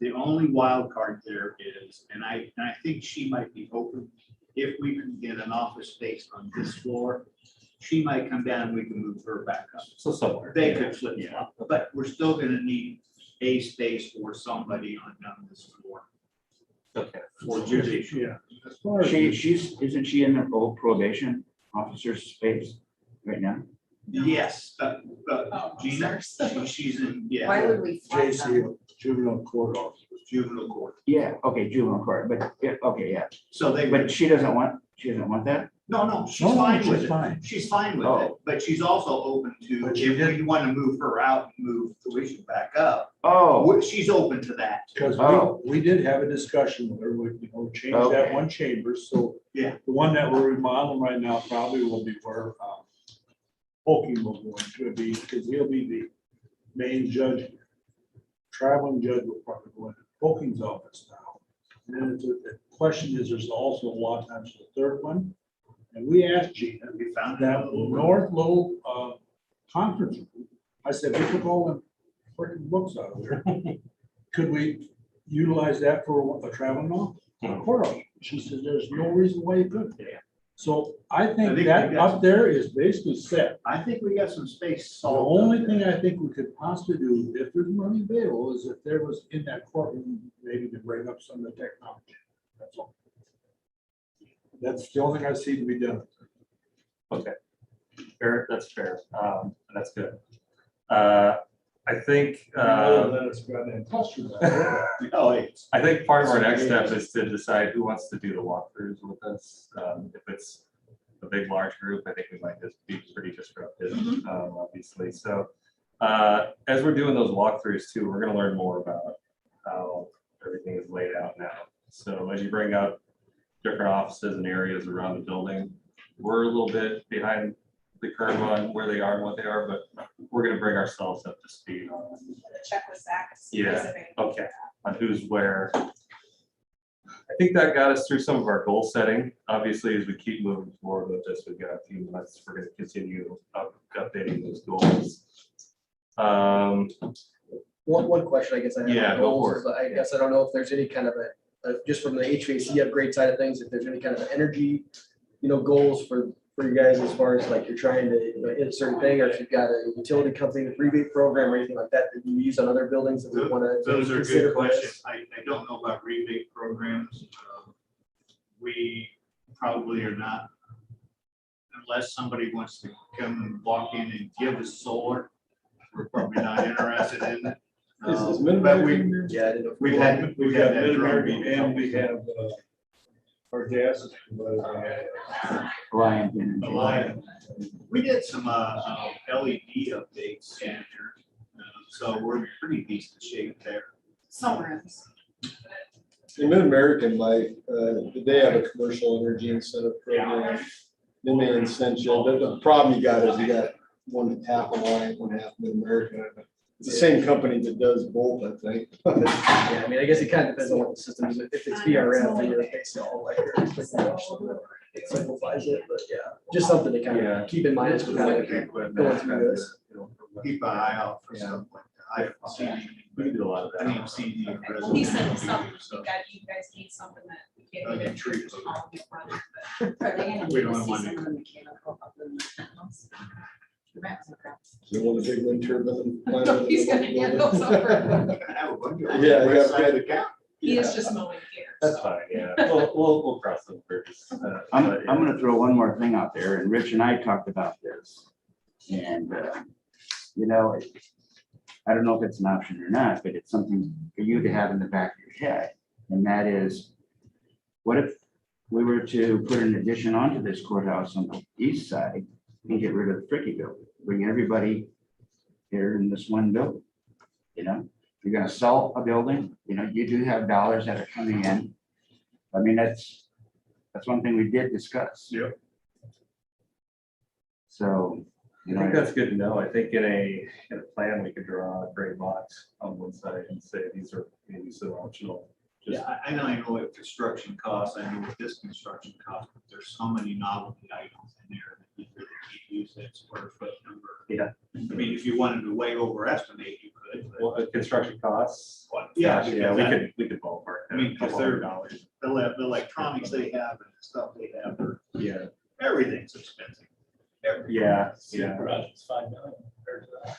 The only wild card there is, and I think she might be open, if we can get an office space on this floor, she might come down and we can move her back up.
So somewhere.
They could flip flop, but we're still gonna need a space for somebody on down this floor.
Okay.
For judicial.
Yeah. As far as
Isn't she in the old probation officer's space right now?
Yes,
Oh,
Gina,
sorry.
she's in,
Why
yeah,
would we? flag
JC,
them?
juvenile court officer.
juvenile court.
Yeah, okay, juvenile court, but, yeah, okay, yeah,
So they,
but she doesn't want that?
no, she's
No,
fine
she's
with it.
fine.
She's fine with it,
Oh.
but she's also open to,
But she
if we want to move her out and move tuition back up,
Oh,
she's open to that.
Because
Oh.
we did have a discussion with her, change that
Okay.
one chamber, so.
Yeah.
The one that we're remodeling right now probably will be where, Polking will go into be, because he'll be the main judge. Traveling judge will probably go into Polking's office now. And then the question is, there's also a lot of times the third one, and we asked Gina,
We found
that
that.
north low, conference room, I said, we took all the freaking books out of there. Could we utilize that for a traveling office? Courthouse? She says, there's no reason why you couldn't.
Yeah.
So I
I
think
think we
that
got
up there is basically set.
I think we got some space
The
solved.
only thing I think we could possibly do, if there's money available, is if there was in that courtroom, maybe to bring up some of the technology. That's all. That's the only thing I see to be done.
Okay. Fair, that's fair. That's good. I think,
It's goddamn cost you that.
Oh, it's,
I think part of our next step is to decide who wants to do the walkthroughs with us. If it's a big, large group, I think we might just be pretty disruptive, obviously. So as we're doing those walkthroughs too, we're gonna learn more about how everything is laid out now. So as you bring up different offices and areas around the building, we're a little bit behind the curve on where they are and what they are, but we're gonna bring ourselves up to speed on,
Check with Zach.
Yeah.
specific.
okay, on who's where. I think that got us through some of our goal setting. Obviously, as we keep moving forward with this, we've got a few months, we're gonna continue updating those goals.
One question I guess I have. on
Yeah, go
goals
for it.
is I guess I don't know if there's any kind of just from the HVAC upgrade side of things, if there's any kind of energy, goals for you guys as far as like you're trying to hit a certain thing, or if you've got a utility company with rebate program or anything like that that you use on other buildings that we want to.
those are good questions. I don't know about rebate programs. We probably are not, unless somebody wants to come and walk in and give us solar, we're probably not interested in it.
Is this
But we,
Yeah, I didn't know.
we've had
We have
that
Mid-American
drum.
and we have, our gas.
Reliant Energy.
Reliant. We did some LED updates in here, so we're in pretty decent shape there.
Some rooms.
In Mid-American might, they have a commercial energy incentive program. Then they incent you. The problem you got is you got one half Alliant, one half Mid-American. It's the same company that does both, I think.
Yeah, I mean, I guess it kind of depends on what the system is. If it's VRF, then you're basically all electric. It simplifies it, but yeah, just something to kind
Yeah.
of keep in mind as we're kind of going through this.
Keep an eye out for something like that. I see.
We can do a lot of
I
that.
mean, CD.
Well, he said something, you guys need something that we can't
Okay,
even
tree.
treat. All get running, but
Are they gonna
We
need to
don't
see
want
some of the mechanical up in the penthouse? The rats and crap.
You want a big wind turbine?
He's gonna hand those over.
Yeah, I
West
got-
side of the county.
He is just mowing here.
That's fine, yeah. We'll cross those bridges.
I'm
but, yeah.
gonna throw one more thing out there, and Rich and I talked about this. And, you know, I don't know if it's an option or not, but it's something for you to have in the back of your head. And that is, what if we were to put an addition onto this courthouse on the east side and get rid of the Fricky building, bring everybody here in this one building? You know, you're gonna sell a building, you know, you do have dollars that are coming in. I mean, that's one thing we did discuss.
Yep.
So, you
I think
know,
that's good to know. I think in a plan, we could draw a gray box on one side and say these are maybe some optional. Just
Yeah, I know what construction costs, I know what this construction costs, but there's so many novelty items in there that you could use that square foot number.
Yeah.
I mean, if you wanted to way overestimate, you could, but.
Well, construction costs.
Yeah,
Yeah,
because
we could ballpark.
I mean, because they're-
$200.
the electronics they have and the stuff they have,
Yeah,
everything's expensive. Everything.
yeah.
Garage is $5 million compared to that.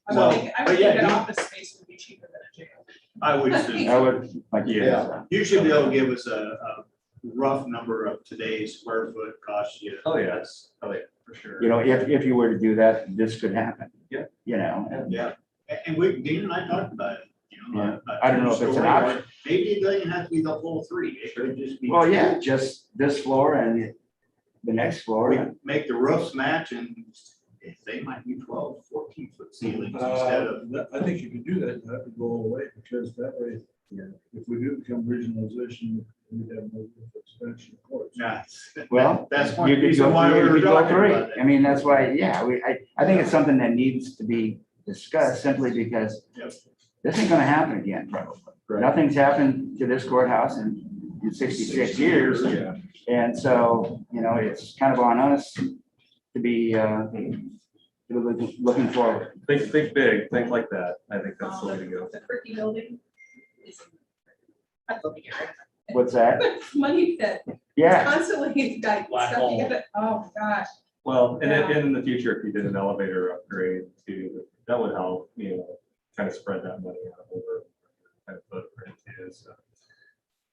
I
Well,
would think
but yeah,
an
you-
office space would be cheaper than a jail.
I would assume.
I would like to.
Yeah.
You should be able to give us a rough number of today's square foot cost.
Oh, yeah.
That's-
Oh, yeah, for sure.
You know, if you were to do that, this could happen.
Yeah.
You know, and
Yeah, and we, Dean and I talked about it, you know.
Yeah.
a
I don't know if it's an
two-story,
option.
or maybe it doesn't have to be the whole three, it could just be.
well, yeah, just this floor and the next floor.
We make the roofs match and they might be 12, 14 foot ceilings instead of.
I think if you do that, you have to go all the way, because that way, if we do become regionalization, we have no expansion of course.
Yeah.
Well,
That's one
you could
reason
go,
why we
you
were
could go
talking
three.
about
I
that.
mean, that's why, yeah, I think it's something that needs to be discussed simply because
Yep.
this ain't gonna happen again, probably.
Right.
Nothing's happened to this courthouse in 66 years.
Yeah.
And so, you know, it's kind of on us to be looking forward.
Think big, think like that. I think that's the way to go.
The Cricky building is. I'd love to get rid of it.
What's that?
It's money that
Yeah,
constantly it's got
Black
stuff
hole.
you gotta, oh gosh.
Well, and
Yeah.
in the future, if you did an elevator upgrade too, that would help, you know, kind of spread that money out over kind of footprint too. So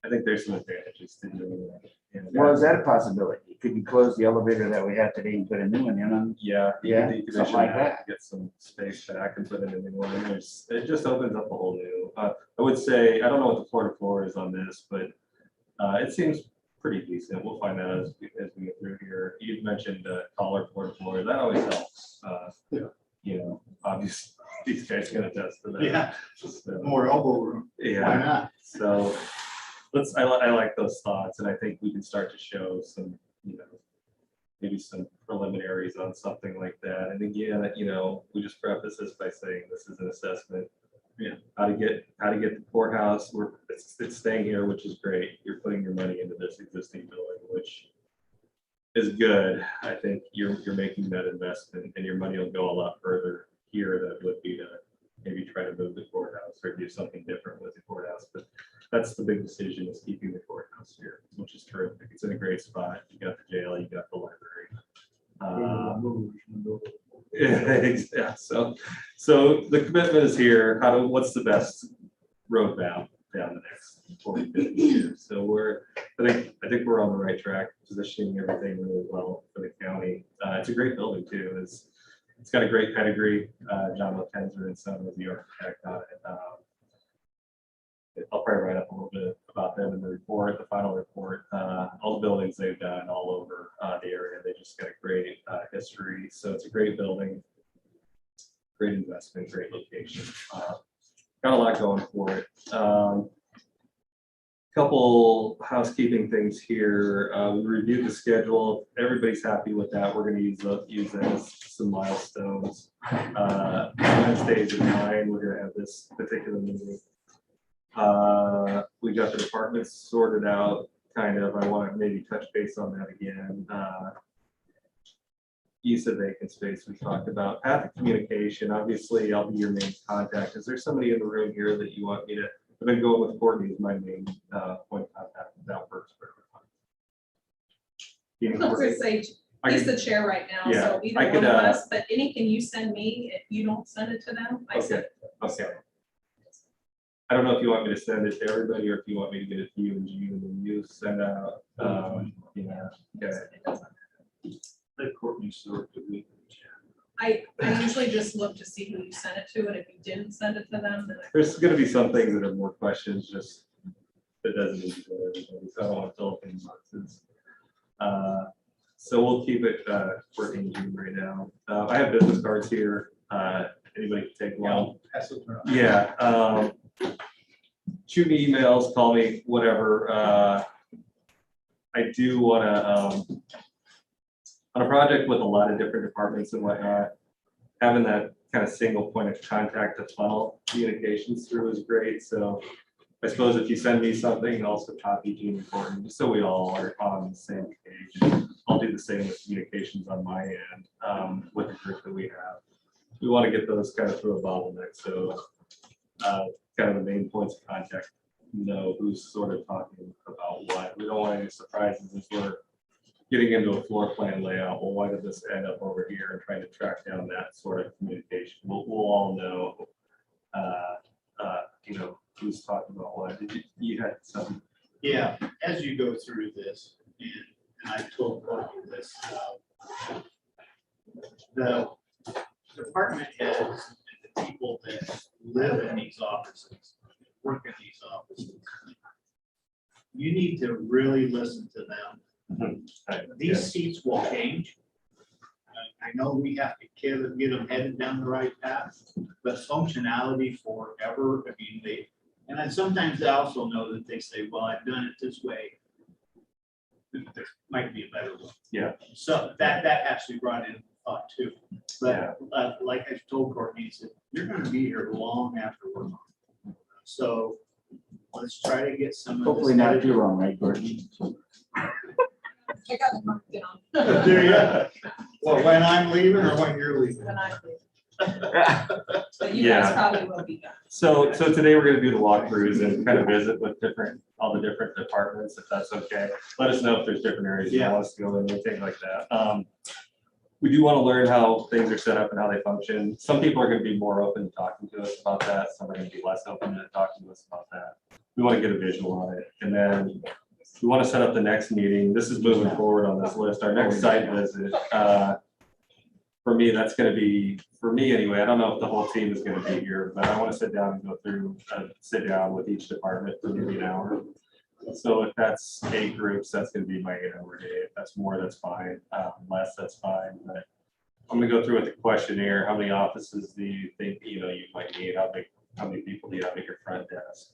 I think there's some advantages to doing that. And,
well, is that a possibility? Could you close the elevator that we have today and put a new one in on?
Yeah. you
Yeah,
could decommission
something like that.
Get some space back and put it in a new one. And it just opens up a whole new, I would say, I don't know what the floor to floor is on this, but it seems pretty decent. We'll find out as we get through here. You'd mentioned taller floor to floor. That always helps.
Yeah.
You know, obviously, these guys can attest to that.
Yeah,
So,
more elbow room, why
yeah.
not?
So I like those thoughts, and I think we can start to show some, you know, maybe some preliminaries on something like that. And again, you know, we just preface this by saying this is an assessment.
Yeah.
How to get the courthouse, it's staying here, which is great. You're putting your money into this existing building, which is good. I think you're making that investment, and your money will go a lot further here than it would be to maybe try to move the courthouse or do something different with the courthouse. But that's the big decision, is keeping the courthouse here, which is terrific. It's in a great spot. You got the jail, you got the library. Yeah, so the commitment is here. What's the best roadmap down the next 40, 50 years? So I think we're on the right track, positioning everything really well for the county. It's a great building too. It's got a great pedigree. John Latenzer and son was the architect on it. I'll probably write up a little bit about them in the report, the final report. All the buildings they've done all over the area, they just got a great history. So it's a great building, great investment, great location. got a lot going for it. Couple housekeeping things here. We reviewed the schedule. Everybody's happy with that. We're gonna use that as some milestones. Wednesdays at 9, we're gonna have this particular meeting. We got the departments sorted out, kind of. I want to maybe touch base on that again. Use of vacant space we talked about. Path of communication, obviously I'll be your main contact. Is there somebody in the room here that you want me to, I've been going with Courtney as my main point of contact. That works for everyone.
I was gonna say,
I
he's
could-
the chair right now,
Yeah,
so either
I
one
could,
of us, but anything you send me, if you don't send it to them, I send
Okay,
it.
okay. I don't know if you want me to send it to everybody or if you want me to get it to you and you send out, yeah, okay.
It doesn't matter.
Let Courtney sort the week.
I usually just look to see who you sent it to, and if you didn't send it to them, then I.
There's gonna be some things that are more questions, just, that doesn't need to go to everybody, so I don't want to fill in boxes. So we'll keep it, working June right now. I have business cards here, anybody can take one.
Pass it around.
Yeah, shoot me emails, call me, whatever. I do wanna, on a project with a lot of different departments and whatnot, having that kind of single point of contact to funnel communications through is great. So I suppose if you send me something, also copy Gene and Courtney, just so we all are on the same page. I'll do the same with communications on my end, with the group that we have. We want to get those kind of through a bottleneck, so kind of the main points of contact, know who's sort of talking about what. We don't want any surprises if we're getting into a floor plan layout. Well, why did this end up over here, and trying to track down that sort of communication. We'll all know, who's talking about what. You had some.
Yeah, as you go through this, and I told Courtney this, the department heads and the people that live in these offices, work in these offices, you need to really listen to them. These seats will change. I know we have to get them headed down the right path, but functionality forever, I mean, and then sometimes I also know that they say, well, I've done it this way. There might be a better one.
Yeah.
So that has to be brought in thought too. But like I told Courtney, said, you're gonna be here long after we're gone. So let's try to get some of this.
Hopefully not too long, right, Courtney?
I got it marked down.
There you go. Well, when I'm leaving or when you're leaving?
When I leave. But you guys
Yeah.
probably will be done.
So today we're gonna do the walkthroughs and kind of visit with all the different departments, if that's okay. Let us know if there's different areas you want us to go in, anything like that. We do want to learn how things are set up and how they function. Some people are gonna be more open to talking to us about that. Some are gonna be less open to talking to us about that. We want to get a visual on it. And then we want to set up the next meeting. This is moving forward on this list. Our next site visit, for me, that's going to be, for me anyway, I don't know if the whole team is going to be here, but I want to sit down and go through, sit down with each department for maybe an hour. So if that's 8 groups, that's going to be my 8-hour day. If that's more, that's fine. Less, that's fine. But I'm going to go through with the questionnaire. How many offices do you think, you might need? How many people do you have at your front desk?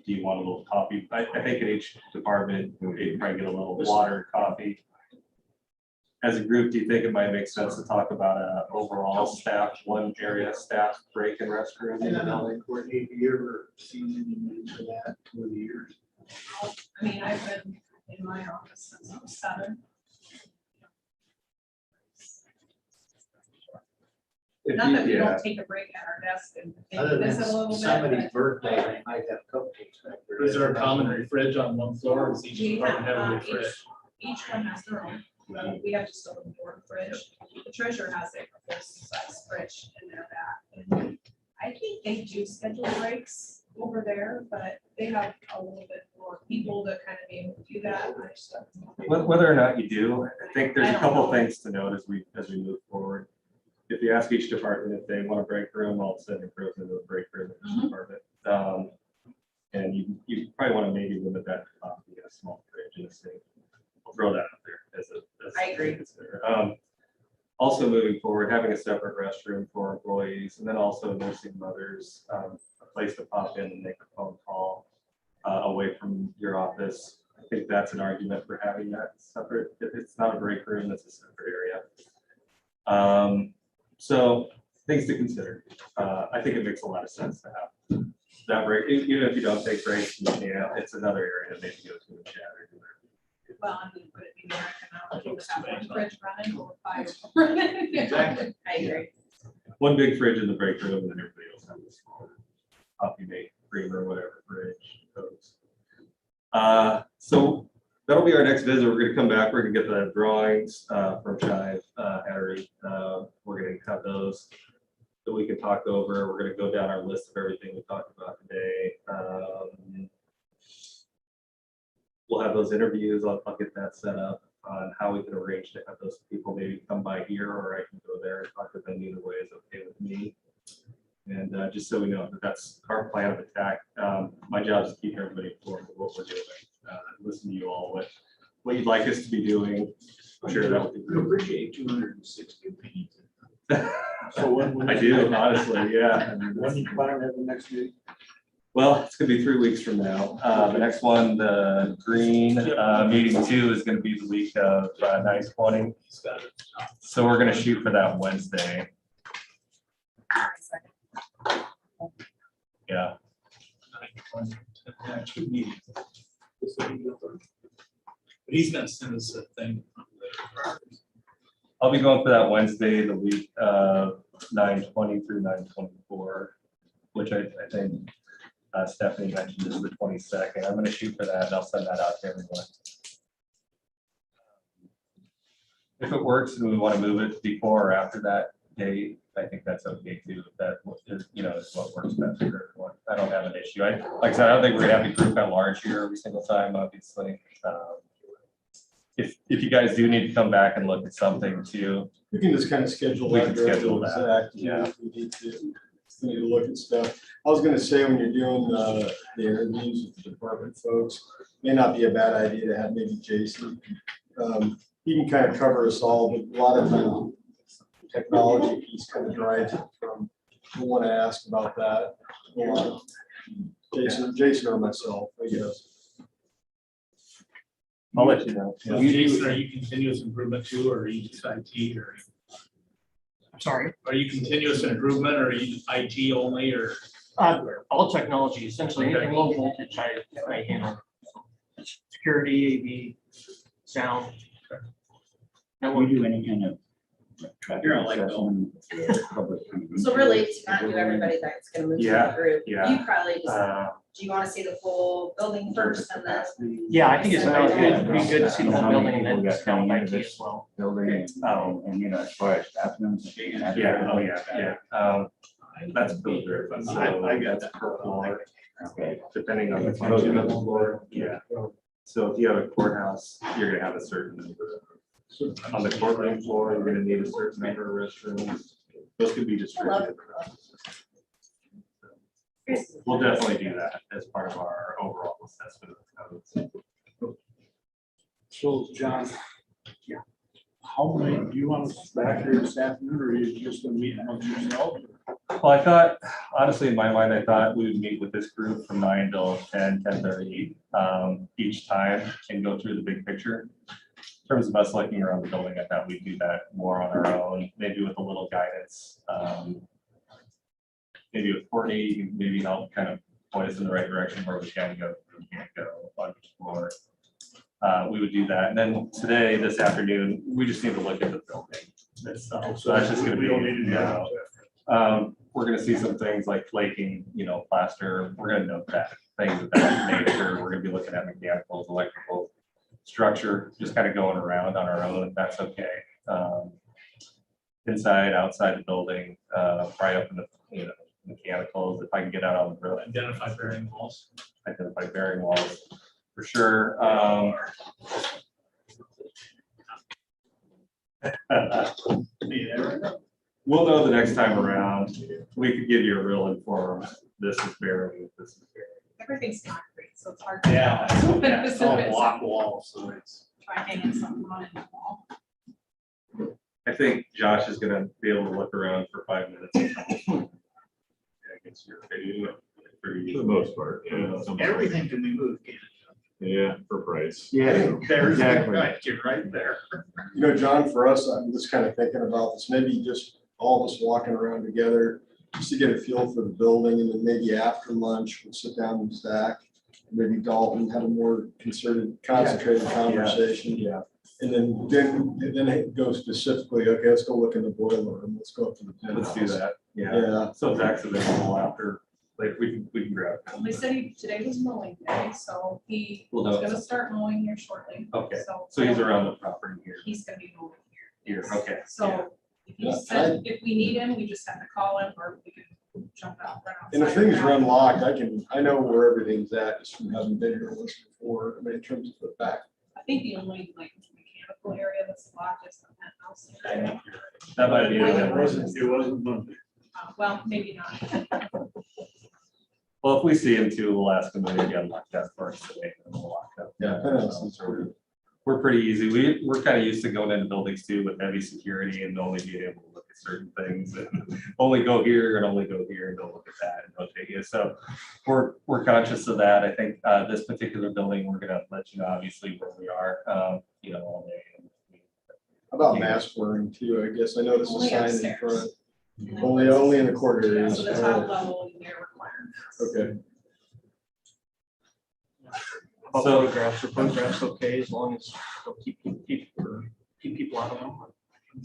Do you want a little coffee? I think in each department, you probably get a little water, coffee. As a group, do you think it might make sense to talk about a overall staff, one area staff break and restroom in the building?
Courtney, have you ever seen any need for that over the years?
I mean, I've been in my office since I was 7. Not that we don't take a break at our desk and
Other
maybe
than
visit a little bit.
somebody's
but
birthday, they might have cupcakes back there.
Is there a common fridge on one floor? Or does each
We
department have a
have,
little fridge?
each one has their own. We have just a little board fridge. The treasurer has a full size fridge in their back. And I think they do schedule breaks over there, but they have a little bit more people to kind of be able to do that. I just don't know.
Whether or not you do, I think there's
I
a
don't
couple
know.
things to note as we move forward. If you ask each department if they want a break room, all of a sudden it grows into a break room in each department. And you probably want to maybe limit that to coffee, a small fridge in a sink. I'll throw that out there as a.
I agree.
consider. Also moving forward, having a separate restroom for employees, and then also nursing mothers, a place to pop in and make a phone call away from your office. I think that's an argument for having that separate. If it's not a break room, that's a separate area. So things to consider. I think it makes a lot of sense to have that break, even if you don't take breaks, it's another area to maybe go to and chat or do it.
Well, I mean, would it be more economical to have one fridge running or 5 running?
Exactly.
I agree.
One big fridge in the break room, and then everybody else has a small coffee mate, creamer, whatever, fridge, Cokes. So that'll be our next visit. We're gonna come back, we're gonna get the drawings from Shive Hattery. We're gonna have those that we can talk over. We're gonna go down our list of everything we talked about today. We'll have those interviews. I'll get that set up on how we can arrange to have those people maybe come by here, or I can go there and talk to them. Either way is okay with me. And just so we know that that's our plan of attack. My job is to keep everybody informed of what we're doing. Listen to you all, what you'd like us to be doing. I'm sure that would be
We
great.
appreciate 260 opinions.
I do, honestly, yeah.
When do you plan to have the next meeting?
Well, it's gonna be 3 weeks from now. The next one, the green meeting 2 is gonna be the week of 9/20. So we're gonna shoot for that Wednesday. Yeah.
But he's gonna send us a thing.
I'll be going for that Wednesday, the week of 9/20 through 9/24, which I think Stephanie mentioned is the 22nd. I'm gonna shoot for that and I'll send that out to everyone. If it works and we want to move it before or after that date, I think that's okay too. If that is, is what works best for everyone. I don't have an issue. Like I said, I don't think we're gonna have the group at large here every single time, obviously. If you guys do need to come back and look at something too,
We can just kind of schedule
We
that.
can schedule
directly with
that,
Zach,
yeah.
if we need to look at stuff. I was gonna say, when you're doing the interviews with the department folks, may not be a bad idea to have maybe Jason. He can kind of cover us all, but a lot of times the technology piece kind of drives it from, we want to ask about that. Jason or myself, I guess.
I'll let you know.
So Jason, are you continuous improvement too, or are you just IT, or
I'm sorry.
are you continuous improvement, or are you IT only, or?
All technology, essentially, anything low voltage, I handle. Security, AV, sound.
We do any kind of traffic
You're not like
assessment, public
So really, to not do everybody that's gonna move to
Yeah,
the group,
yeah.
you probably just, do you wanna see the full building first and then?
Yeah, I think it'd be good to see the whole building and then just down IT as well.
building, and as far as bathrooms.
Yeah. That's filter.
I got that.
Per floor,
Okay.
depending on the function of the floor. Yeah. So if you have a courthouse, you're gonna have a certain number. On the courtroom floor, you're gonna need a certain number of restrooms. Those could be distributed. We'll definitely do that as part of our overall assessment of codes.
So, John. Yeah. How many, do you want us back here this afternoon, or are you just gonna meet amongst yourself?
Well, I thought, honestly, in my mind, I thought we would meet with this group from 9 till 10:30 each time and go through the big picture. In terms of us looking around the building, I thought we'd do that more on our own, maybe with a little guidance. Maybe with Courtney, you can maybe help kind of point us in the right direction where we can go, we can't go on each floor. We would do that. And then today, this afternoon, we just need to look at the building itself. So that's just gonna be,
We don't need to do that.
we're gonna see some things like flaking, plaster. We're gonna note that, things of that nature. We're gonna be looking at mechanicals, electrical, structure, just kind of going around on our own, if that's okay. Inside, outside the building, right up in the, mechanicals, if I can get out on the road.
Identify bearing walls.
Identify bearing walls, for sure. We'll know the next time around. We could give you a real informed, this is bearing, this is bearing.
Everything's concrete, so it's hard to
Yeah.
tell.
It's all block walls, so it's.
Try hanging something on the wall.
I think Josh is gonna be able to look around for 5 minutes.
Yeah, for the most part, yeah.
Everything can be moved, can't
Yeah, for price.
Yeah,
it? There's,
exactly.
you're right there.
You know, John, for us, I'm just kind of thinking about this, maybe just all of us walking around together, just to get a feel for the building, and then maybe after lunch, we'll sit down with Zach, maybe Dalton, have a more concentrated conversation.
Yeah.
And then it goes specifically, okay, let's go look in the boiler room, let's go up to the
Let's do
penthouse.
that. Yeah.
Yeah,
So Zach's available after, like, we can grab.
Well, they said today was mowing day, so he
We'll
was
know.
gonna start mowing here shortly.
Okay, so he's around the property here.
He's gonna be mowing here.
Here, okay.
So if he
Yeah,
said, if we need him, we just have to call him or we can jump out right outside.
and if things are unlocked, I know where everything's at, just from having been here once before, I mean, in terms of the back.
I think the only like mechanical area that's locked is the penthouse. area.
That might be.
It wasn't Monday.
Well, maybe not.
Well, if we see him too, we'll ask him to maybe unlock that first today, and we'll lock up.
Yeah, penthouse is
We're pretty easy. We're kind of used to going into buildings too with heavy security and only being able to look at certain things and only go here and only go here and don't look at that and rotate you. So we're conscious of that. I think this particular building, we're gonna let you know obviously where we are, all day.
How about mask wearing too, I guess, I noticed a
Only
sign in
upstairs.
front, only in the court areas.
So the top level, they're required.
Okay.
About
So-
photographs okay, as long as don't keep people out of them.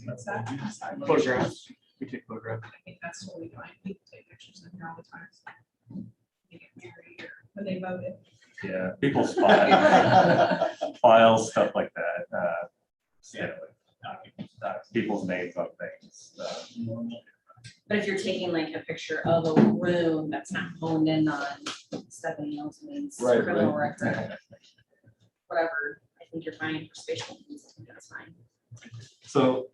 What's that? I'm sorry.
Photographs, we take photographs.
I think that's totally fine. People take pictures in here all the time. They get married or when they voted.
Yeah, people's files, stuff like that. People's names on things.
But if you're taking like a picture of a room that's not honed in on Stephanie Elsman's
Right,
criminal
right.
record, whatever, I think you're fine for spatial things, I think that's fine.
So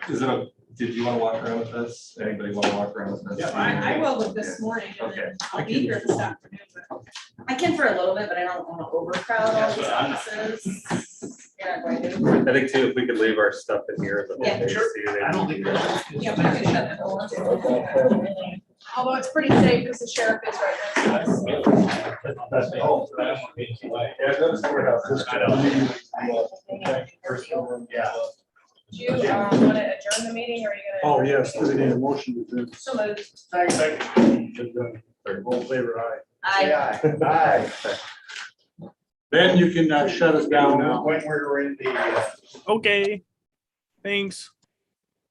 did you want to walk around with this? Anybody want to walk around with this?
So I will with this morning and
Okay.
then I'll be here this afternoon. But
I can for a little bit, but I don't want to overcrowd all
That's
these
what I'm-
offices. You're not going to.
I think too, if we could leave our stuff in here. but
Yeah,
they
sure.
see it.
I don't think.
Yeah, we can shut the door. Although it's pretty safe because the sheriff is right next to us.
Yeah.
Do you want to adjourn the meeting or are you gonna?
Oh, yes, we need a motion to.
So moved.
All in favor, aye.
I,
Ben, you can shut us down now.
When we're in the.
Okay. Thanks.